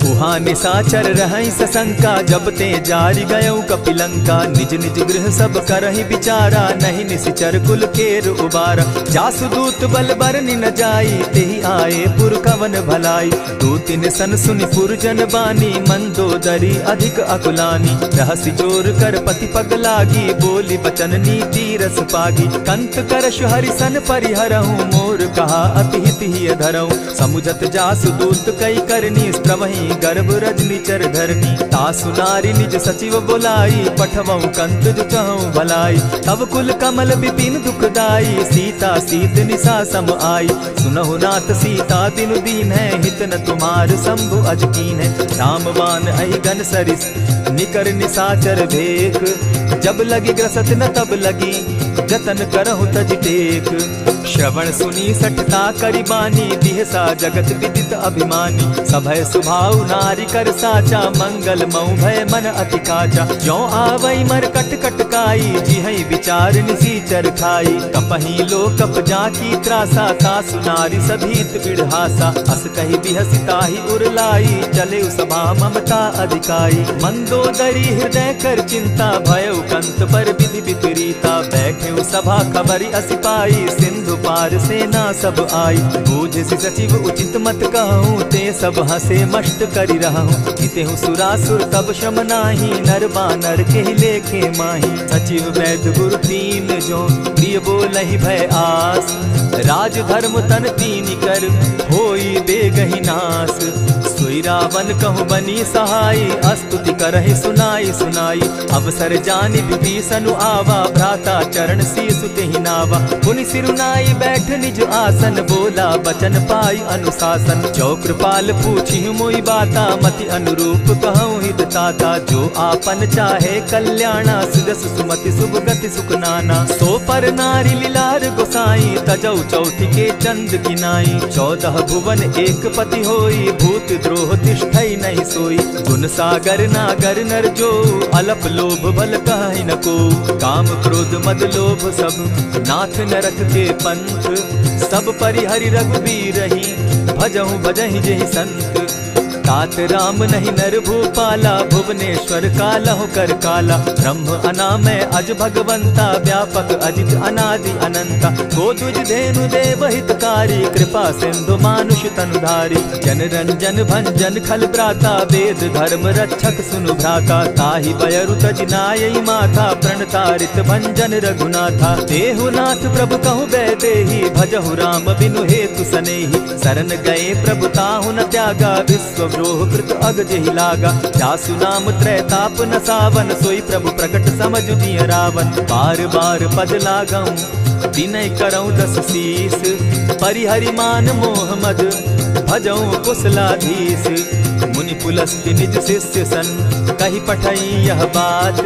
उहाँ निशाचर रहई सशंका, जब ते जारी गयऊ कपिलंका। निज निज गृह सब करहि विचारा, नहीं निशिचर कुल केर उबारा। जासु दूत बल बरनि न जाई, तेहि आए पुर कवन भलाई। दू तिन सन सुनि पुरजन बानी, मंदोदरी अधिक अकुलानी। रहसि जोर कर पति पग लागी, बोली बचन नीति रस पागी। कंत करश हरिसन परिहरहूँ, मोर कहा अति हित ही धरऊँ। समुझत जासु दूत कई करनी, स्त्रवहीं गर्भ रजनी चर धरनी। तासु नारी निज सचिव बोलाई, पठवऊँ कंत जो चहऊँ भलाई। तब कुल कमल विपिन दुखदाई, सीता सीत निशा सम आई। सुनहु नाथ सीता बिनु दीन है, हित न तुम्हार शंभु अज कीन है। रामबान अहिगन सरिस निकर निशाचर भेक, जब लगी ग्रसत न तब लगी, जतन करहु तज टेक। श्रवण सुनी सठता करिबानी, बिहसा जगत विदित अभिमानी। सभय सुभाव नारी कर साचा, मंगल मऊ भय मन अति काचा। ज्यों आवई मर कट कट काई, जिहई विचार निसीचर खाई। कपही लो कप जाकी त्रासा, तासु नारी सभीत बिढ़हासा। अस कही बिहसिता ही उरलाई, चले सभा ममता अधिकाई। मंदोदरी हृदय कर चिंता, भयउ कंत पर विधि विपरीता। बैठे सभा खबरी असी पाई, सिंधु पार सेना सब आई। बूझि सचिव उचित मत कहूँ, ते सब हंसे मस्त करि रहूँ। जितेहु सुरासुर तब शम नाही, नर बानर के लेखे माही। सचिव वैद्य गुरु तीन जो, प्रिय बोलहि भय आस। राज धर्म तन तीन कर, होई बेगहि नास। सोई रावण कहु बनी सहाई, स्तुति करहि सुनाई सुनाई। अवसर जानि विभीषण आवा, भ्राता चरण शीसु तेहि नावा। पुनि सिरुनाई बैठ निज आसन, बोला बचन पाई अनुशासन। जो कृपाल पूछि मोई बाता, मति अनुरूप कहूँ हित ताता। जो आपन चाहे कल्याणा, सुजस सुमति शुभ गति सुख नाना। सो पर नारी लीलार गोसाई, तजौ चौथि के चंद किनाई। 14 भुवन एक पति होई, भूत द्रोह तिष्ठई नहीं सोई। गुण सागर नागर नर जो, अलप लोभ बल कहि न को। काम क्रोध मद लोभ सब, नाथ नरक के पंथ। सब परिहरि रघुबीरहि, भजहु भजहि जेहि संत। तात राम नहीं नर भूपाला, भुवनेश्वर कालहु कर काला। ब्रह्म अनामय अज भगवंता, व्यापक अजित अनादि अनंता। गोदुज धेनु देव हितकारी, कृपा सिंधु मानुष तनुधारी। जन रंजन भंजन खल भ्राता, वेद धर्म रक्षक सुनु भ्राता। ताहि बयरु तज नायई माथा, प्रणतारित भंजन रघुनाथा। देहुनाथ प्रभु कहु बैदेहि, भजहु राम बिनु हेतु सनेहि। शरण गए प्रभु ताहु न त्यागा, विश्व द्रोह कृत अग जेहि लागा। जासु नाम त्रैताप न सावन, सोई प्रभु प्रकट समझ जिय रावण। बार बार पद लागऊं, विनय करऊं 10 शीस। परिहरि मान मोह मद, भजऊं कुशलाधीश। मुनि पुलस्त्य निज शिष्य सन, कही पठई यह बात।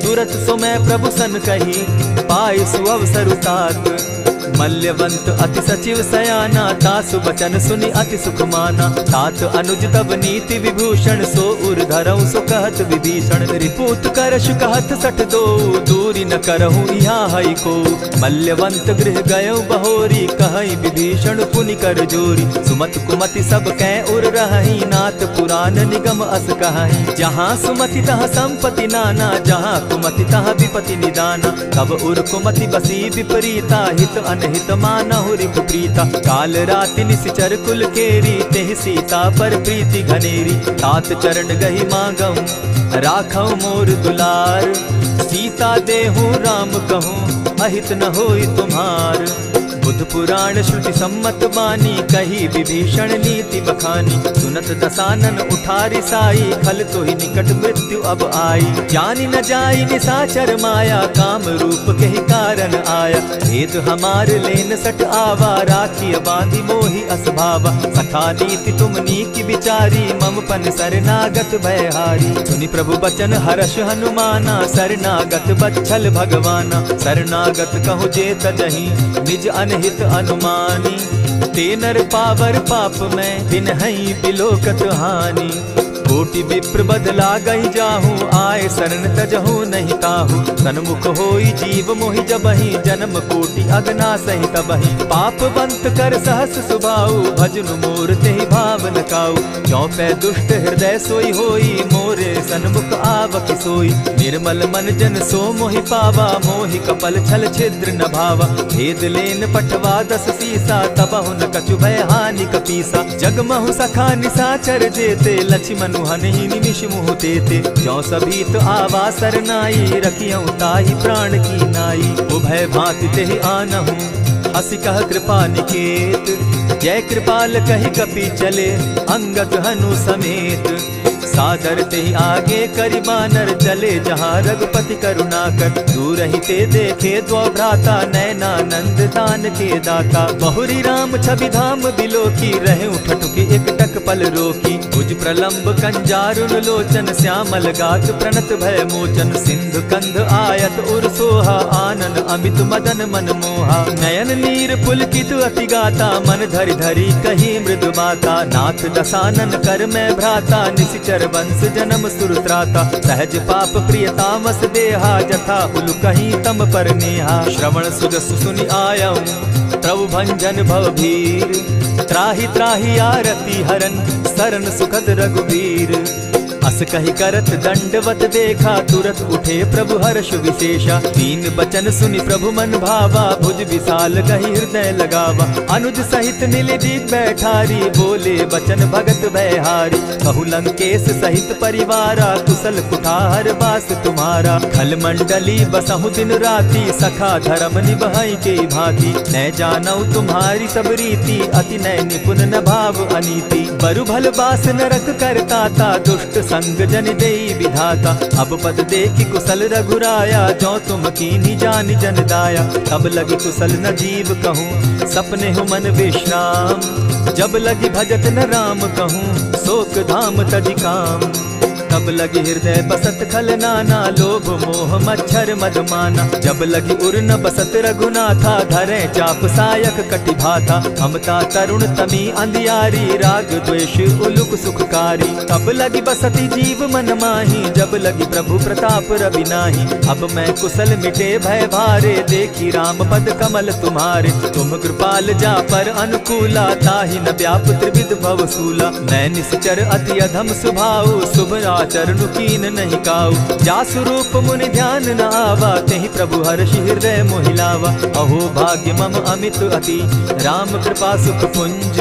तुरत सो मैं प्रभु सन कही, पाई सुअवसर तात। मल्यवंत अति सचिव सयाना, तासु बचन सुनि अति सुख माना। तात अनुज तब नीति विभूषण, सो उर धरऊं सो कहत विभीषण। रिपुत करश कहत सठ दो, दूरी न करहूँ यहाँ हई को। मल्यवंत गृह गयऊ बहोरी, कहई विभीषण पुनि कर जोरी। सुमत कुमति सब कै उर रहई, नाथ पुराण निगम अस कहई। जहाँ सुमति तहाँ संपत्ति नाना, जहाँ कुमति तहाँ विपति निदाना। तब उर कुमति बसी विपरीता, हित अनहित मानहु रिपु प्रीता। काल राति निशिचर कुल केरी, तेहि सीता पर प्रीति घनेरी। तात चरण गहि मांगऊं, राखऊं मोर दुलार। सीता देहूं राम कहूं, अहित न होई तुम्हार। बुध पुराण श्रुति सम्मत बानी, कही विभीषण नीति बखानी। सुनत दसानन उठारी साई, खल तो ही निकट मृत्यु अब आई। जानी न जाई निशाचर माया, काम रूप के ही कारण आया। भेद हमार लेन सट आवा, राखिय बांधी मोहि असभावा। सखा नीति तुम नीकी विचारी, मम पन शरणागत भयहारी। सुनि प्रभु बचन हर्ष हनुमाना, शरणागत बच्छल भगवाना। शरणागत कहु जे तजहि, निज अनहित अनुमानी। ते नर पावर पाप में, बिनहि बिलोकत हानि। कोटि विप्र बदला गई जाहू, आए शरण तजहू नहीं ताहू। सन्मुख होई जीव मोहि जबहि, जन्म कोटि अगना सही तबहि। पाप बंत कर सहस सुभाऊ, भजनु मोर तेहि भाव न काऊ। चौपै दुष्ट हृदय सोई होई, मोरे सन्मुख आवक सोई। निर्मल मन जन सो मोहि पावा, मोहि कपल छल छिद्र न भावा। भेद लेन पटवा 10 सीसा, तबहु न कछु भय हानि कपीसा। जगमहु सखा निसाचर जेते, लक्ष्मण हनहि निमिष मुह तेते। ज्यों सभीत आवा सरनाई, रखियौ ताहि प्राण की नाई। उभय भांति तेहि आनहु, हसी कह कृपा निकेत। जय कृपाल कहि कपि चले, अंगद हनु समेत। सादर तेहि आगे करि बानर, चले जहाँ रघुपति करुणा कर। दूर ही ते देखे द्वौ भ्राता, नैनानंद दान के दाता। बहुरी राम छवि धाम बिलोकी, रहे ठठुकी एक टक पल रोकी। भुज प्रलंब कंजारुन लोचन, श्यामल गात प्रणत भय मोचन। सिंधु कंध आयत उर सोहा, आनन अमित मदन मन मोहा। नयन नीर पुलकित अति गाता, मन धरि धरि कही मृदु बाता। नाथ दसानन कर मैं भ्राता, निशिचर वंश जन्म सुरत्राता। सहज पाप प्रिय तामस देहा, जथा उलु कहीं तम पर नेहा। श्रवण सुजस सुनि आयऊ, प्रभु भंजन भव भीर। त्राहि त्राहि आरती हरन, सरन सुखद रघुबीर। अस कहि करत दंडवत देखा, तुरत उठे प्रभु हर्ष विशेषा। दीन बचन सुनि प्रभु मन भावा, भुज विशाल कहि हृदय लगावा। अनुज सहित नीलदीप बैठारी, बोले बचन भगत भयहारी। कहु लंकेश सहित परिवारा, कुशल कुठार बास तुम्हारा। खल मंडली बसहु दिन राति, सखा धर्म निभाई के भांति। न जानौ तुम्हारी सब रीति, अति नय निपुण न भाव अनीति। बरु भल बास नरक करताता, दुष्ट संग जन देई विधाता। अब पद देखि कुशल रघुराया, जो तुम कीनी जानि जन दाया। तब लगी कुशल न जीव कहूँ, सपने हो मन विश्राम। जब लगी भजत न राम कहूँ, शोक धाम तजि काम। तब लगी हृदय बसत खल नाना, लोभ मोह मच्छर मदमाना। जब लगी उर न बसत रघुनाथा, धरे चाप सायक कटि भाथा। ममता तरुण तमी अंधियारी, राग द्वेष उलुक सुखकारी। तब लगी बसती जीव मन माही, जब लगी प्रभु प्रताप रवि नाही। अब मैं कुशल मिटे भय भारे, देखी राम पद कमल तुम्हारे। तुम कृपाल जा पर अनुकूला, ताहि न व्याप त्रिविध भव सूला। मैं निश्चर अति अधम स्वभाव, शुभ चरणु कीन नहीं काऊ। जासु रूप मुनि ध्यान न आवा, तेहि प्रभु हर्षि हृदय मोहिलावा। अहो भाग्य मम अमित अति, राम कृपा सुख पुंज।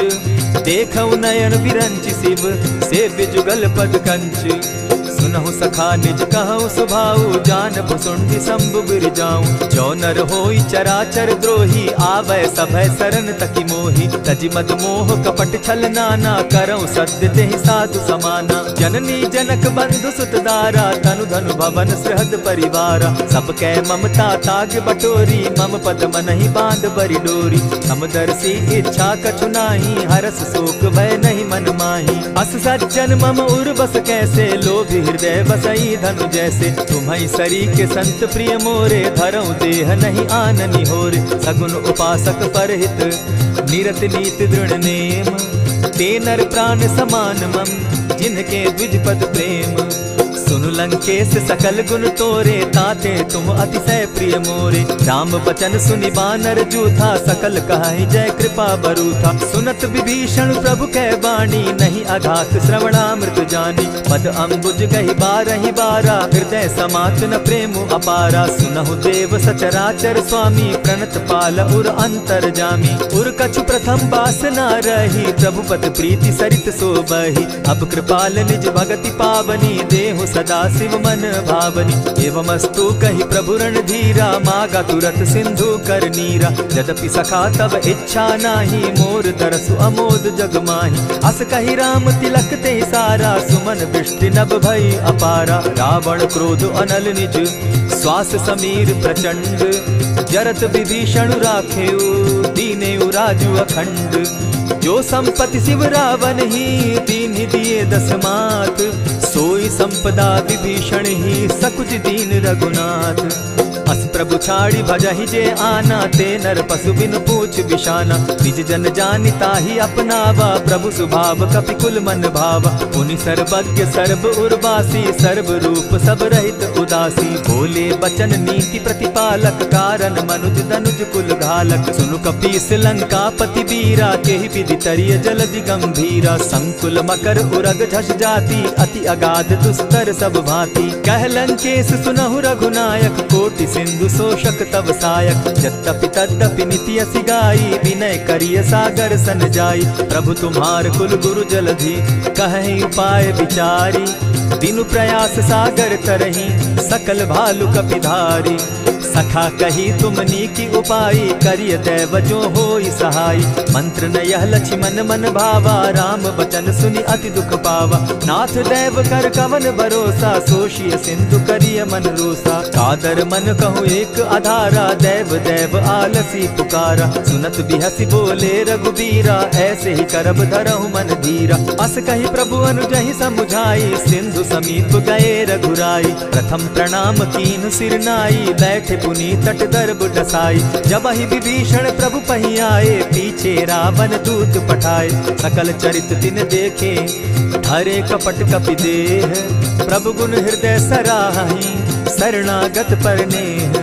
देखऊ नयन विरंचि शिव, सेव्य जुगल पद कंच। सुनहु सखा निज कहु सुभाऊ, जानब सुंडि शंभु गिर जाऊं। जो नर होई चराचर द्रोही, आवै सभय सरन तकि मोहि। तजि मद मोह कपट छल नाना, करऊं सत्य तेहि साधु समाना। जननी जनक बंधु सुत दारा, तनु धनु भवन सृहद परिवारा। सब कै ममता ताग बटोरी, मम पद मनहि बांध बरि डोरी। समदर्शी इच्छा कछु नाही, हरस शोक भय नहीं मन माही। अस सज्जन मम उर बस कैसे, लोभी हृदय बसई धनु जैसे। तुम्हारी सरी के संत प्रिय मोरे, धरऊ देह नहीं आननि होरे। सगुन उपासक परहित, निरत नीत दृढ़ नेम। ते नर प्राण समान मम, जिनके द्विज पद प्रेम। सुनु लंकेश सकल गुण तोरे, ताते तुम अतिशय प्रिय मोरे। राम बचन सुनि बानर जूथा, सकल कहाहि जय कृपा बरूथा। सुनत विभीषण प्रभु कै बाणी, नहीं अघात श्रवणामृत जानी। पद अम्बुज गहि बारहि बारा, हृदय समात न प्रेम अपारा। सुनहु देव सचराचर स्वामी, प्रणत पाल उर अंतर जामी। उर कछु प्रथम बासना रही, प्रभु पद प्रीति सरित सोबहि। अब कृपाल निज भगति पावनी, देहु सदा शिव मन भावनी। एवमस्तु कहि प्रभु रणधीरा, मागा तुरत सिंधु कर नीरा। यद्यपि सखा तब इच्छा नाही, मोर तरसु अमोद जग माही। अस कहि राम तिलक ते सारा, सुमन वृष्टि नभ भई अपारा। रावण क्रोध अनल निज, श्वास समीर प्रचंड। जरत विभीषण राखेउ, दीनेउ राजु अखंड। जो संपत्ति शिव रावण ही, दीन दिए 10 मात। सोई संपदा विभीषण ही, सकुच दीन रघुनाथ। अस प्रभु छाड़ी भजहि जे आना, ते नर पशु बिनु पूछ बिशाना। निज जन जानि ताहि अपनावा, प्रभु स्वभाव कपि कुल मन भावा। पुनि सर्वज्ञ सर्व उर्वासी, सर्व रूप सब रहित उदासी। बोले बचन नीति प्रतिपालक, कारण मनुज दनुज कुल घालक। सुनु कपीस लंकापति बीरा, केहि विधि तरिय जलधि गंभीरा। संकुल मकर उरग झष जाति, अति अगाध दुस्तर सब भांति। कह लंकेश सुनहु रघुनायक, कोटि सिंधु शोषक तब सायक। यद्यपि तद्यपि निति असि गाई, विनय करिय सागर सन जाई। प्रभु तुम्हार कुल गुरु जलधि, कहि उपाय विचारी। दिनु प्रयास सागर तरही, सकल भालु कपिधारी। सखा कही तुमनी की उपाय, करिय दैव जो होई सहाय। मंत्र न यह लक्ष्मण मन भावा, राम बचन सुनि अति दुख पावा। नाथ दैव कर कवन भरोसा, सोषिय सिंधु करिय मन रोसा। कादर मन कहूँ एक आधारा, दैव दैव आलसी पुकारा। सुनत बिहसी बोले रघुबीरा, ऐसे ही करब धरहु मन धीरा। अस कही प्रभु अनुजहि समुझाई, सिंधु समीप गए रघुराई। प्रथम प्रणाम कीन सिर नाई, बैठे पुनि तट दर्ब डसाई। जब ही विभीषण प्रभु पही आए, पीछे रावण दूत पठाए। सकल चरित तिन देखे, हरे कपट कपि देह। प्रभु गुण हृदय सराहि, शरणागत पर नेह।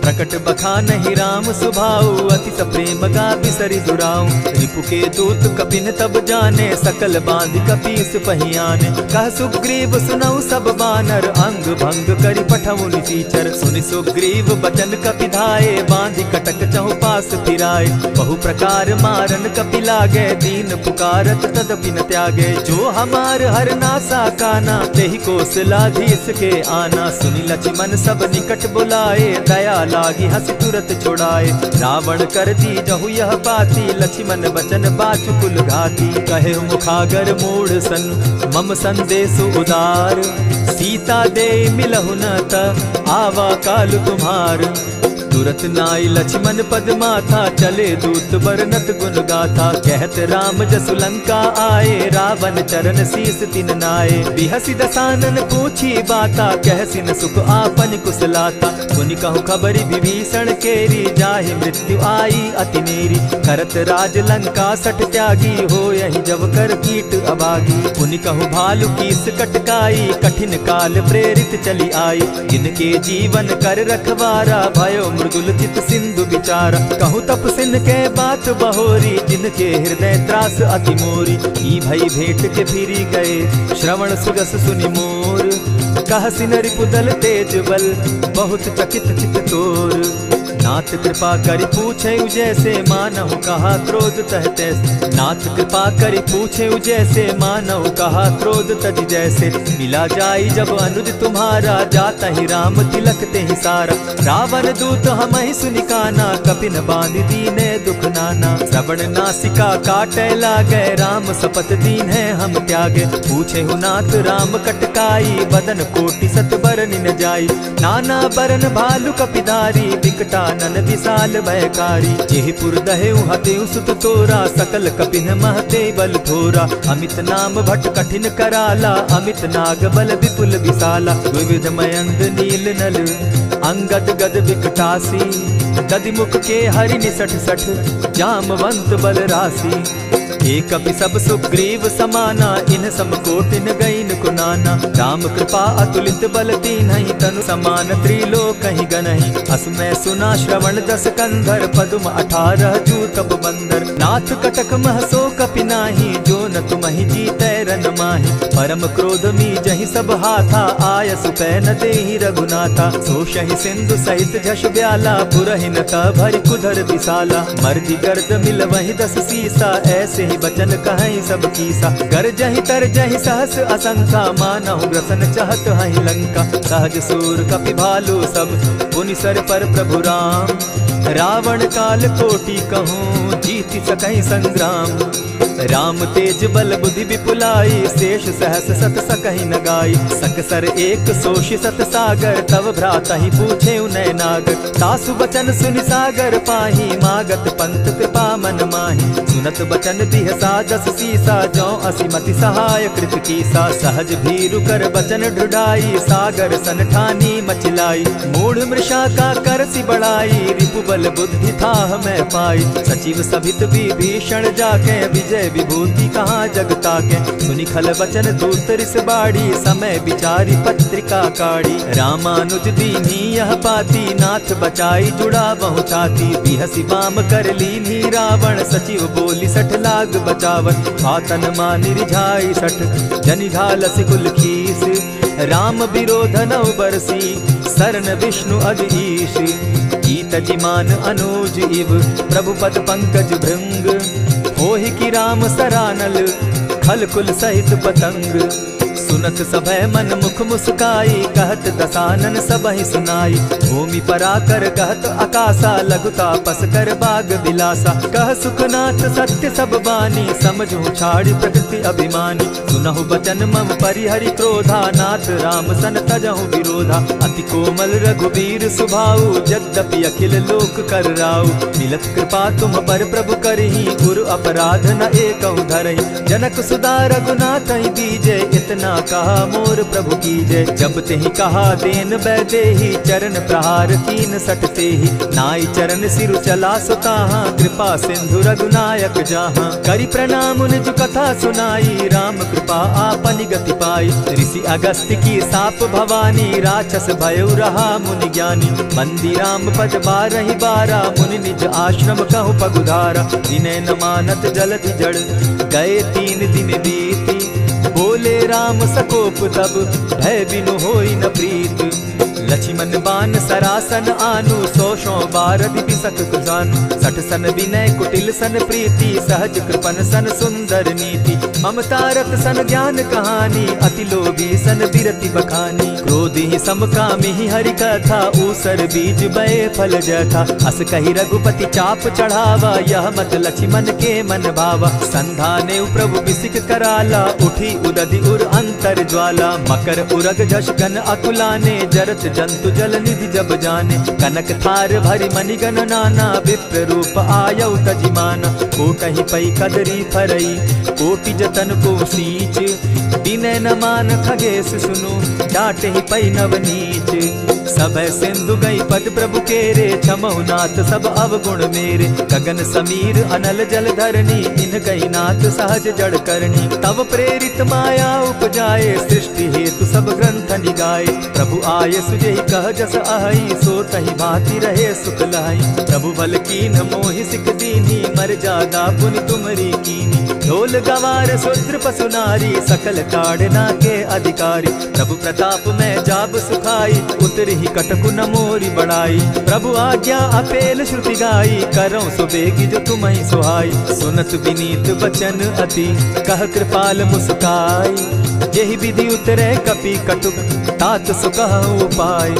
प्रकट बखानहि राम सुभाऊ, अति सप्रेम गा बिसरि दुराऊ। रिपु के दूत कपिन तब जाने, सकल बांधि कपीस पहियाने। कह सुग्रीव सुनऊ सब बानर, अंग भंग करि पठऊ निसीचर। सुनि सुग्रीव बचन कपि धाये, बांधि कटक चहु पास फिराए। बहु प्रकार मारन कपि लागे, दीन पुकारत तदपि न त्यागे। जो हमार हर नासा काना, तेहि कौशलाधीश के आना। सुनि लक्ष्मण सब निकट बुलाए, दया लागी हंसी तुरत छुड़ाए। रावण कर दी जहु यह बाती, लक्ष्मण बचन बाचु कुल घाती। कहे मुखागर मूढ़ सन, मम संदेश उदार। सीता दे मिलहु न त, आवा काल तुम्हार। तुरत नाई लक्ष्मण पद माथा, चले दूत बरनत गुण गाथा। कहत राम जसु लंका आए, रावण चरण शीस तिन नाये। बिहसी दसानन पूछी बाता, कहसी न सुख आपन कुशलाता। सुनि कहु खबरि विभीषण केरी, जाहि मृत्यु आई अति नेरी। करत राज लंका सठ त्यागी, हो यही जब कर कीट अभागी। पुनि कहु भालु कीस कटकाई, कठिन काल प्रेरित चली आई। जिनके जीवन कर रखवारा, भयो मृदुल चित सिंधु विचारा। कहु तप सिन के बात बहोरी, जिनके हृदय त्रास अति मोरी। ई भई भेंट के फिरी गए, श्रवण सुजस सुनि मोर। कह सिन रिपुदल तेज बल, बहुत चकित चित तोर। नाथ कृपा करि पूछे जैसे, मानहु कहा क्रोध तह तैसे। नाथ कृपा करि पूछे जैसे, मानहु कहा क्रोध तज जैसे। मिला जाई जब अनुज तुम्हारा, जाता ही राम तिलक ते ही सारा। रावण दूत हम ही सुनिकाना, कपिन बांध दीने दुख नाना। श्रवण नासिका काटे लागे, राम सपत दीन है हम त्यागे। पूछे हु नाथ राम कटकाई, बदन कोटि सत बरन न जाई। नाना बरन भालु कपिधारी, विकटा नन विशाल भयकारी। जेहि पुर दहेउ हतेउ सुत तोरा, सकल कपिन महते बल थोरा। अमित नाम भट कठिन कराला, अमित नाग बल विपुल विशाला। विविध मयंग नील नल, अंगद गद विकटासी। गदिमुख के हरि निसठ सठ, जामवंत बल राशि। एक कपि सब सुग्रीव समाना, इन समकोटिन गईन कुनाना। राम कृपा अतुलित बल दीन्हि, तनु समान त्रिलोक ही गनहि। अस मैं सुना श्रवण दस कंधर, पदुम 18 जूतब बंदर। नाथ कटक महसो कपि नाही, जो न तुमहि जीतै रन माहि। परम क्रोध मी जहि सब हाथा, आय सुपै न देहि रघुनाथा। सोषहि सिंधु सहित झष ब्याला, पुरहि न त भरि कुधर विशाला। मर्दि गर्द मिल वहि 10 सीसा, ऐसे बचन कहीं सब कीसा। कर जहि तर जहि सहस असंख्या, मानहु ग्रसन चाहत हहि लंका। सहज सूर कपि भालु सब, पुनि सर पर प्रभु राम। रावण काल कोटि कहूँ, जीति सकहि संग्राम। राम तेज बल बुद्धि विपुलाई, शेष सहस सत सकहि न गाई। सकसर एक सोषि सत सागर, तव भ्राता ही पूछे उनय नागर। तासु बचन सुनि सागर पाही, मागत पंत कृपा मन माही। सुनत बचन बिहसा जस सीसा, जौ असिमति सहाय कृत कीसा। सहज भीरु कर बचन ढुढ़ाई, सागर सन ठानी मचिलाई। मूढ़ मृषा का कर सी बढ़ाई, रिपु बल बुद्धि थाह मैं पाई। सचिव सभित विभीषण जाके, विजय विभूति कहाँ जगता के। सुनि खल बचन दूत रिस बाड़ी, समय विचारी पत्रिका काढ़ी। रामानुज दीनी यह पाती, नाथ बचाई जुड़ा बहु छाती। बिहसी बाम कर लीनी रावण, सचिव बोली सठ लाग बचावन। आतन मानि रिझाई सठ, जनि ढालसि कुल खीस। राम विरोध नौ बरसी, सरन विष्णु अग ईश। ईत जिमान अनुज इव, प्रभु पद पंकज भृंग। होहि की राम सरानल, खल कुल सहित पतंग। सुनत सभय मन मुख मुस्काई, कहत दसानन सबहि सुनाई। भूमि पराकर कहत आकाशा, लघु तापस कर बाग बिलासा। कह सुखनाथ सत्य सब बानी, समझू छाड़ी प्रकृति अभिमानी। सुनहु बचन मम परिहरि क्रोधा, नाथ राम सन तजहु विरोधा। अति कोमल रघुबीर सुभाऊ, यद्यपि अखिल लोक कर राऊ। मिलत कृपा तुम पर प्रभु करही, गुरु अपराध न एकहु धरहि। जनक सुधा रघुनाथ ही दीजे, इतना कहा मोर प्रभु की जय। जब तेहि कहा देन बैदेही, चरण प्रहार कीन सटते ही। नाई चरण सिरु चला सुताहा, कृपा सिंधु रघुनायक जाहा। करि प्रणाम निज कथा सुनाई, राम कृपा आपनि गति पाई। ऋषि अगस्त्य की साप भवानी, राक्षस भयउ रहा मुनि ज्ञानी। बंदी राम पद बारहि बारा, मुनि निज आश्रम कहु पगुधारा। विनय न मानत जलधि जड़, गए 3 दिन बीती। बोले राम सकोप तब, भय बिनु होई न प्रीत। लक्ष्मण बान सरासन आनु, 100 बार दिपिसक कुजानु। 60 सन विनय कुटिल सन प्रीति, सहज कृपन सन सुंदर नीति। ममता रत सन ज्ञान कहानी, अति लोभी सन बिरति बखानी। क्रोधी समकामी हरि कथा, ऊसर बीज बये फल जथा। अस कही रघुपति चाप चढ़ावा, यह मत लक्ष्मण के मन भावा। संधाने प्रभु बिसिक कराला, उठी उदधि उर अंतर ज्वाला। मकर उरग झषगन अकुलाने, जरत जंतु जल निधि जब जाने। कनक थार भरि मणिगण नाना, विप्र रूप आयउ तजिमाना। कोटहि पै कदरी फरई, कोटि जतन को सींच। विनय न मान खगेश सुनु, डांटहि पै नव नीच। सभय सिंधु गई पद प्रभु केरे, क्षमहु नाथ सब अवगुण मेरे। गगन समीर अनल जल धरनी, इन कही नाथ सहज जड़ करनी। तब प्रेरित माया उपजाए, सृष्टि हेतु सब ग्रंथ निगाए। प्रभु आय सुजेहि कह जस अहई, सो तहि भांति रहे सुख लहई। प्रभु बल कीन मोहि सिख दीनी, मर्यादा पुनि तुमरी कीनी। ढोल गवार शूद्र पशु नारी, सकल ताड़ना के अधिकारी। प्रभु प्रताप में जाब सुखाई, उतरि कटकु न मोरी बढ़ाई। प्रभु आज्ञा अपेल श्रुति गाई, करौ सो बेगी जो तुम्हि सुहाई। सुनत विनीत बचन अति, कह कृपाल मुस्काई। जेहि विधि उतरे कपि कटुक, तात सो कहु उपाय।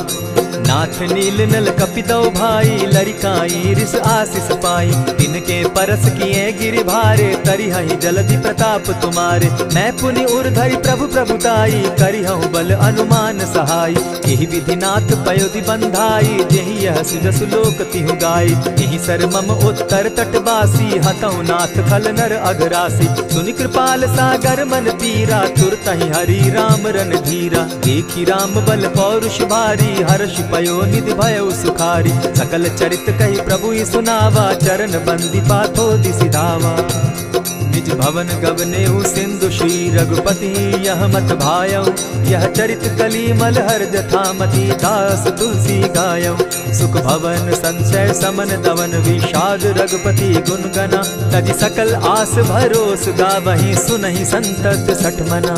नाथ नील नल कपितौ भाई, लरिकाई रिस आशीष पाई। तिनके परस किए गिरि भारे, तरिहहि जलधि प्रताप तुम्हारे। मैं पुनि उर्धरि प्रभु प्रभुताई, करिहउ बल अनुमान सहाय। एहि विधि नाथ पयोधि बंधाई, जेहि यह सुजसु लोक तिहु गाई। एहि सर मम उत्तर तटवासी, हतौ नाथ खल नर अघरासी। सुनि कृपाल सागर मन पीरा, तुरतहि हरि राम रन धीरा। देखि राम बल पौरुष भारी, हर्ष पयो निधि भयउ सुखारी। सकल चरित कही प्रभु ही सुनावा, चरण बंदी पाथो दिसि धावा। निज भवन गवनेउ सिंधु श्री रघुपति, यह मत भायउ। यह चरित कली मलहर जथामति, दास तुलसी गायउ। सुख भवन संशय समन दवन, विषाद रघुपति गुण गना। तजि सकल आस भरोस, गावहि सुनहि संतत सठ मना।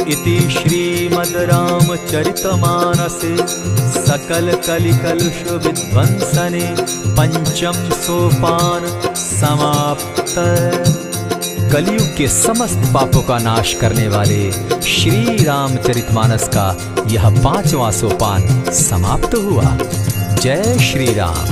इति श्रीमद् रामचरितमानसे, सकल कलिकलुष विध्वंसने। पंचम सोपान समाप्त। कलयुग के समस्त पापों का नाश करने वाले श्री रामचरितमानस का यह 5वां सोपान समाप्त हुआ। जय श्री राम।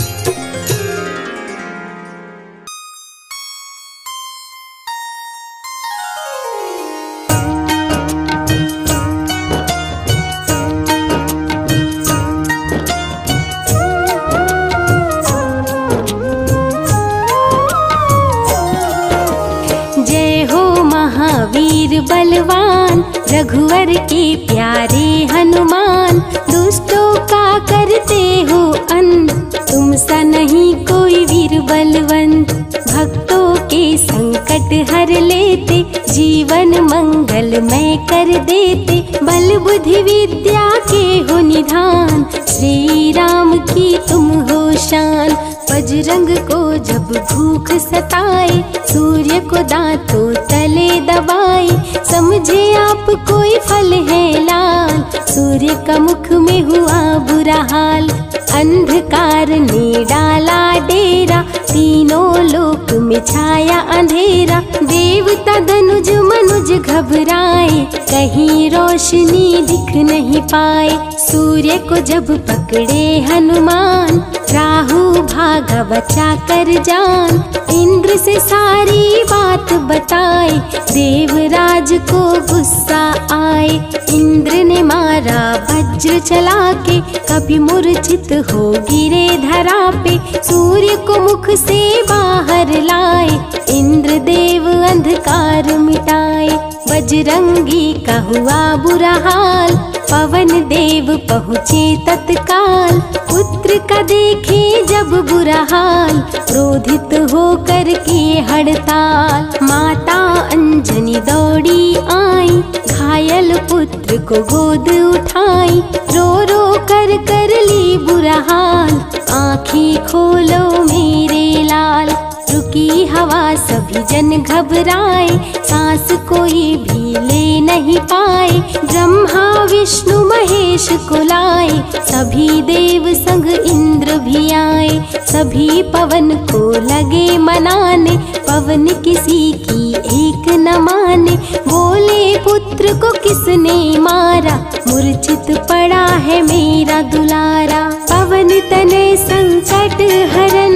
वीर बलवान, रघुवर के प्यारे हनुमान। दुष्टों का करते हो अंत, तुम सा नहीं कोई वीर बलवंत। भक्तों के संकट हर लेते, जीवन मंगलमय कर देते। बल बुद्धि विद्या के हो निधान, श्री राम की तुम हो शान। बजरंग को जब भूख सताए, सूर्य को दांतों तले दबाए। समझे आप कोई फल है लाल, सूर्य का मुख में हुआ बुरा हाल। अंधकार ने डाला डेरा, तीनों लोक में छाया अंधेरा। देवता धनुज मनुज घबराए, कहीं रोशनी दिख नहीं पाए। सूर्य को जब पकड़े हनुमान, राहु भागा बचा कर जान। इंद्र से सारी बात बताए, देवराज को गुस्सा आए। इंद्र ने मारा वज्र चला के, कभी मूर्छित हो गिरे धरा पे। सूर्य को मुख से बाहर लाए, इंद्र देव अंधकार मिटाए। बजरंगी का हुआ बुरा हाल, पवन देव पहुँचे तत्काल। पुत्र का देखे जब बुरा हाल, क्रोधित होकर किए हड़ताल। माता अंजनी दौड़ी आई, घायल पुत्र को गोद उठाई। रो रो कर ली बुरा हाल, आँखें खोलो मेरे लाल। रुकी हवा सभी जन घबराए, सांस कोई भी ले नहीं पाए। ब्रह्मा विष्णु महेश को लाए, सभी देव संग इंद्र भी आए। सभी पवन को लगे मनाने, पवन किसी की एक न माने। बोले पुत्र को किसने मारा, मूर्छित पड़ा है मेरा दुलारा। पवन तनय संकट हरन,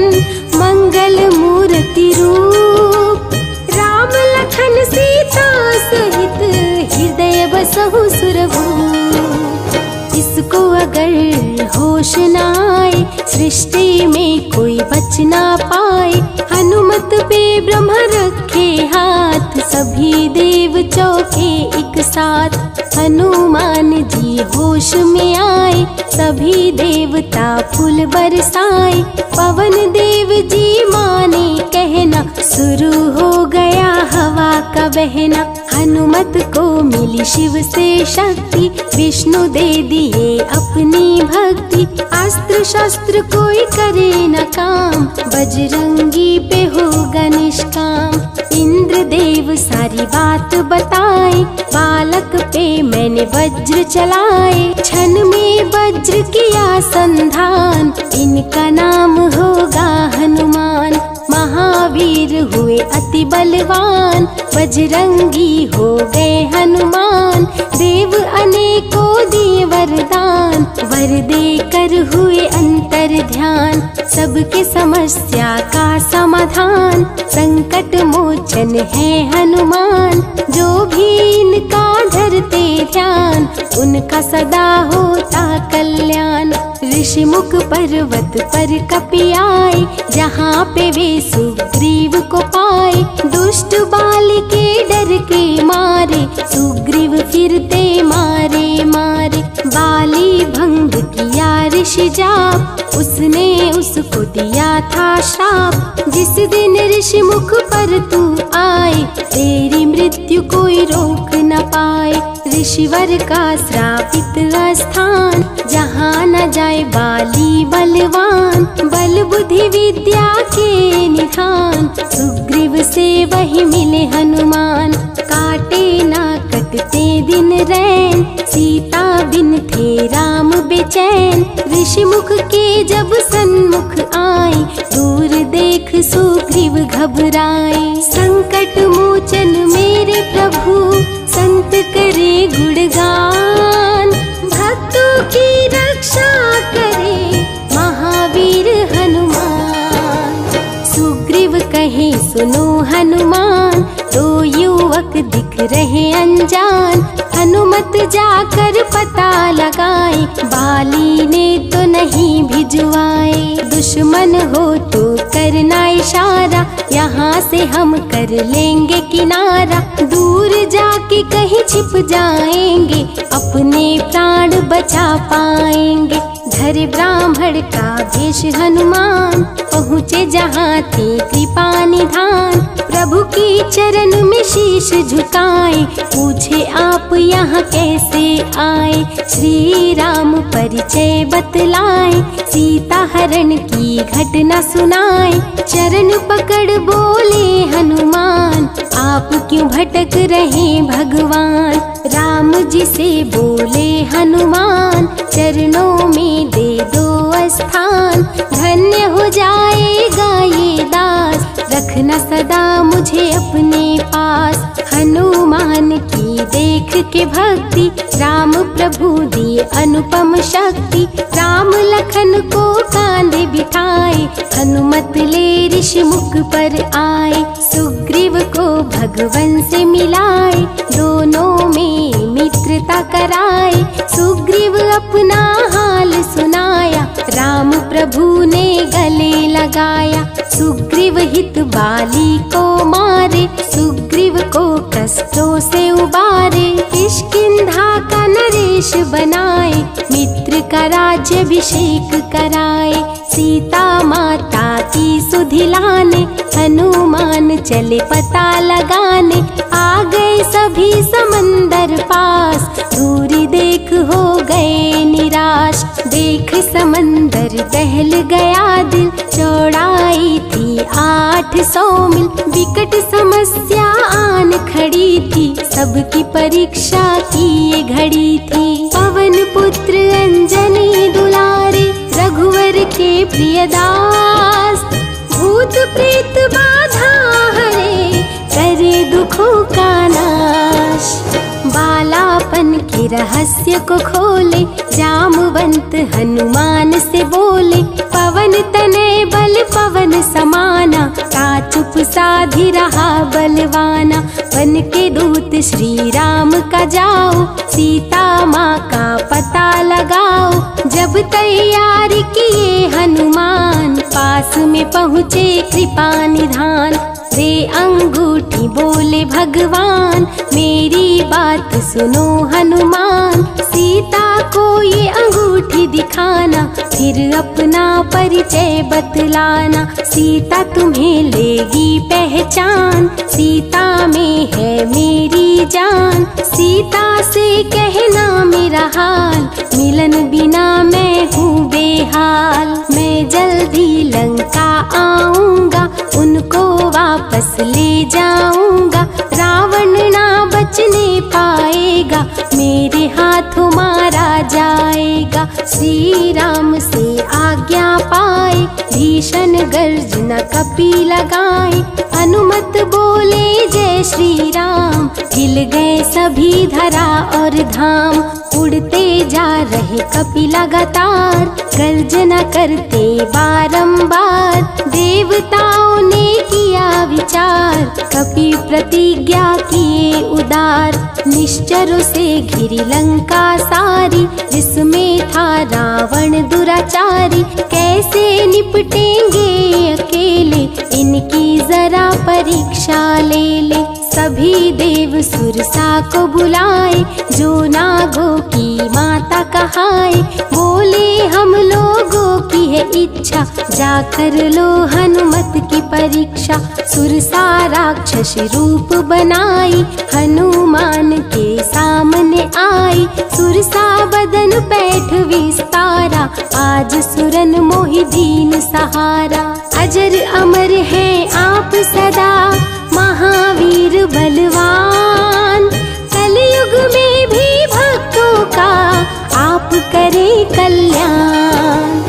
मंगल मूर्ति रूप। राम लखन सीता सहित, हृदय बसहु सुरभूप। इसको अगर होश न आए, सृष्टि में कोई बच ना पाए। हनुमत पे ब्रह्म रखे हाथ, सभी देव चौके एक साथ। हनुमान जी होश में आए, सभी देवता फूल बरसाए। पवन देव जी माने कहना, शुरू हो गया हवा का बहना। हनुमत को मिली शिव से शक्ति, विष्णु दे दिए अपनी भक्ति। अस्त्र शस्त्र कोई करे न काम, बजरंगी पे होगा निष्काम। इंद्र देव सारी बात बताए, बालक पे मैंने वज्र चलाए। क्षण में वज्र किया संधान, इनका नाम होगा हनुमान। महावीर हुए अति बलवान, बजरंगी हो गए हनुमान। देव अनेकों दिए वरदान, वर देकर हुए अंतर ध्यान। सबके समस्या का समाधान, संकट मोचन है हनुमान। जो भी इनका धरते ध्यान, उनका सदा होता कल्याण। ऋषिमुख पर्वत पर कपि आए, जहाँ पे वे सुग्रीव को पाए। दुष्ट बाल के डर के मारे, सुग्रीव फिरते मारे मारे। बाली भंग किया ऋषि जाप, उसने उसको दिया था श्राप। जिस दिन ऋषि मुख पर तू आए, तेरी मृत्यु कोई रोक न पाए। ऋषिवर का श्रापित स्थान, जहाँ न जाए बाली बलवान। बल बुद्धि विद्या के निधान, सुग्रीव से वही मिले हनुमान। काटे ना कटते दिन रैन, सीता बिन थे राम बेचैन। ऋषि मुख के जब सन्मुख आए, दूर देख सुग्रीव घबराए। संकट मोचन मेरे प्रभु, संत करे गुणगान। भक्तों की रक्षा करे महावीर हनुमान। सुग्रीव कहे सुनो हनुमान, दो युवक दिख रहे अनजान। हनुमत जाकर पता लगाए, बाली ने तो नहीं भिजवाए। दुश्मन हो तो करना इशारा, यहाँ से हम कर लेंगे किनारा। दूर जाके कहीं छिप जाएंगे, अपने प्राण बचा पाएंगे। धरे ब्राह्मण का भेष हनुमान, पहुँचे जहाँ थी कृपा निधान। प्रभु की चरण में शीश झुकाए, पूछे आप यहाँ कैसे आए। श्री राम परिचय बतलाए, सीता हरण की घटना सुनाए। चरण पकड़ बोले हनुमान, आप क्यों भटक रहे भगवान। राम जी से बोले हनुमान, चरणों में दे दो स्थान। धन्य हो जाएगा ये दास, रखना सदा मुझे अपने पास। हनुमान की देख के भक्ति, राम प्रभु दिए अनुपम शक्ति। राम लखन को कांधे बिठाए, हनुमत ले ऋषि मुख पर आए। सुग्रीव को भगवन से मिलाए, दोनों में मित्रता कराए। सुग्रीव अपना हाल सुनाया, राम प्रभु ने गले लगाया। सुग्रीव हित बाली को मारे, सुग्रीव को कष्टों से उबारे। किष्किंधा का नरेश बनाए, मित्र का राज्याभिषेक कराए। सीता माता की सुधि लाने, हनुमान चले पता लगाने। आ गए सभी समंदर पास, दूरी देख हो गए निराश। देख समंदर दहल गया दिल, चौड़ाई थी 800 मील। विकट समस्या आन खड़ी थी, सबकी परीक्षा की ये घड़ी थी। पवन पुत्र अंजनी दुलारे, रघुवर के प्रिय दास। भूत प्रेत बाधा हरे, करे दुखों का नाश। बालापन के रहस्य को खोले, जामवंत हनुमान से बोले। पवन तनय बल पवन समाना, ता चुप साधी रहा बलवाना। वन के दूत श्री राम का जाओ, सीता माँ का पता लगाओ। जब तैयारी किए हनुमान, पास में पहुँचे कृपा निधान। रे अंगूठी बोले भगवान, मेरी बात सुनो हनुमान। सीता को ये अंगूठी दिखाना, फिर अपना परिचय बतलाना। सीता तुम्हें लेगी पहचान, सीता में है मेरी जान। सीता से कहना मेरा हाल, मिलन बिना मैं हूँ बेहाल। मैं जल्दी लंका आऊँगा, उनको वापस ले जाऊंगा। रावण ना बचने पाएगा, मेरे हाथों मारा जाएगा। श्री राम से आज्ञा पाए, भीषण गर्जना कपि लगाए। अनुमत बोले जय श्री राम, हिल गए सभी धरा और धाम। उड़ते जा रहे कपि लगातार, गर्जना करते बारंबार। देवताओं ने किया विचार, कपि प्रतिज्ञा किए उदार। निश्चरों से घिरी लंका सारी, जिसमें था रावण दुराचारी। कैसे निपटेंगे अकेले, इनकी जरा परीक्षा ले ले। सभी देव सुरसा को बुलाए, जो नागों की माता कहाए। बोले हम लोगों की है इच्छा, जाकर लो हनुमत की परीक्षा। सुरसा राक्षस रूप बनाई, हनुमान के सामने आई। सुरसा बदन पैठ विस्तारा, आज सुरन मोहि दीन सहारा। अजर अमर है आप सदा, महावीर बलवान। कलयुग में भी भक्तों का आप करें कल्याण।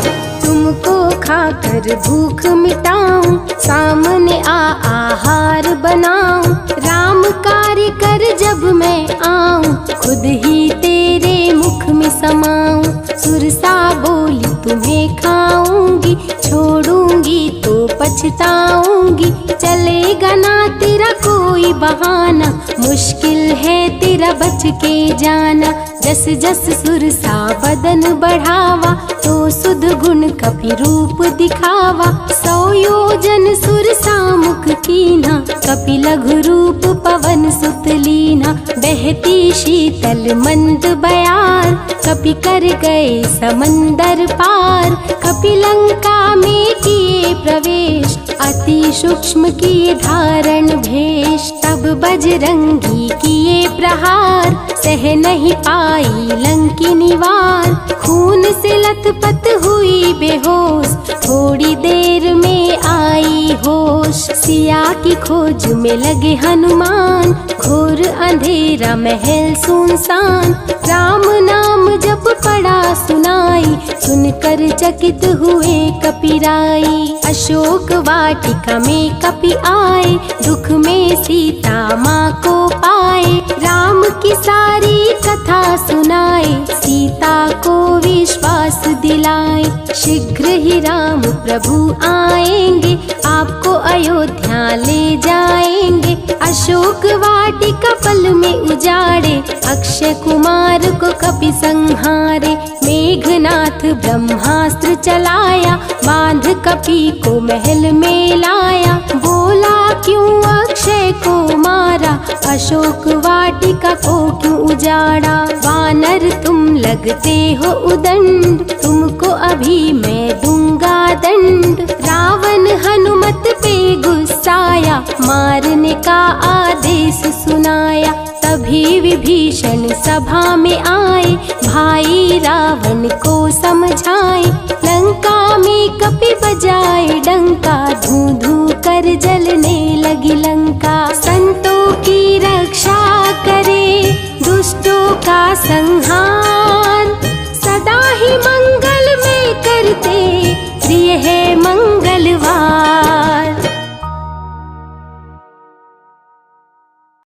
तुमको खाकर भूख मिटाऊं, सामने आहार बनाऊं। राम कार्य कर जब मैं आऊं, खुद ही तेरे मुख में समाऊं। सुरसा बोली तुम्हें खाऊंगी, छोड़ूंगी तो पछताऊंगी। चलेगा ना तेरा कोई बहाना, मुश्किल है तेरा बच के जाना। जस जस सुरसा बदन बढ़ावा, तो सुध गुण कपि रूप दिखावा। 100 योजन सुरसा मुख कीन्हा, कपि लघु रूप पवन सुत लीन्हा। बहती शीतल मंद बयार, कपि कर गए समंदर पार। कपि लंका में किए प्रवेश, अति सूक्ष्म किए धारण भेष। तब बजरंगी किए प्रहार, सह नहीं पाई लंकिनी वार। खून से लथपथ हुई बेहोश, थोड़ी देर में आई होश। सिया की खोज में लगे हनुमान, घोर अंधेरा महल सुनसान। राम नाम जब पड़ा सुनाई, सुनकर चकित हुए कपिराई। अशोक वाटिका में कपि आए, दुख में सीता माँ को पाए। राम की सारी कथा सुनाए, सीता को विश्वास दिलाए। शीघ्र ही राम प्रभु आएंगे, आपको अयोध्या ले जाएंगे। अशोक वाटिका पल में उजाड़े, अक्षय कुमार को कपि संहारे। मेघनाथ ब्रह्मास्त्र चलाया, बांध कपि को महल में लाया। बोला क्यों अक्षय को मारा, अशोक वाटिका को क्यों उजाड़ा। वानर तुम लगते हो उदंड, तुमको अभी मैं दूंगा दंड। रावण हनुमत पे गुस्साया, मारने का आदेश सुनाया। तभी विभीषण सभा में आए, भाई रावण को समझाए। लंका में कपि बजाए डंका, धू धू कर जलने लगी लंका। संतों की रक्षा करे, दुष्टों का संहार, सदा ही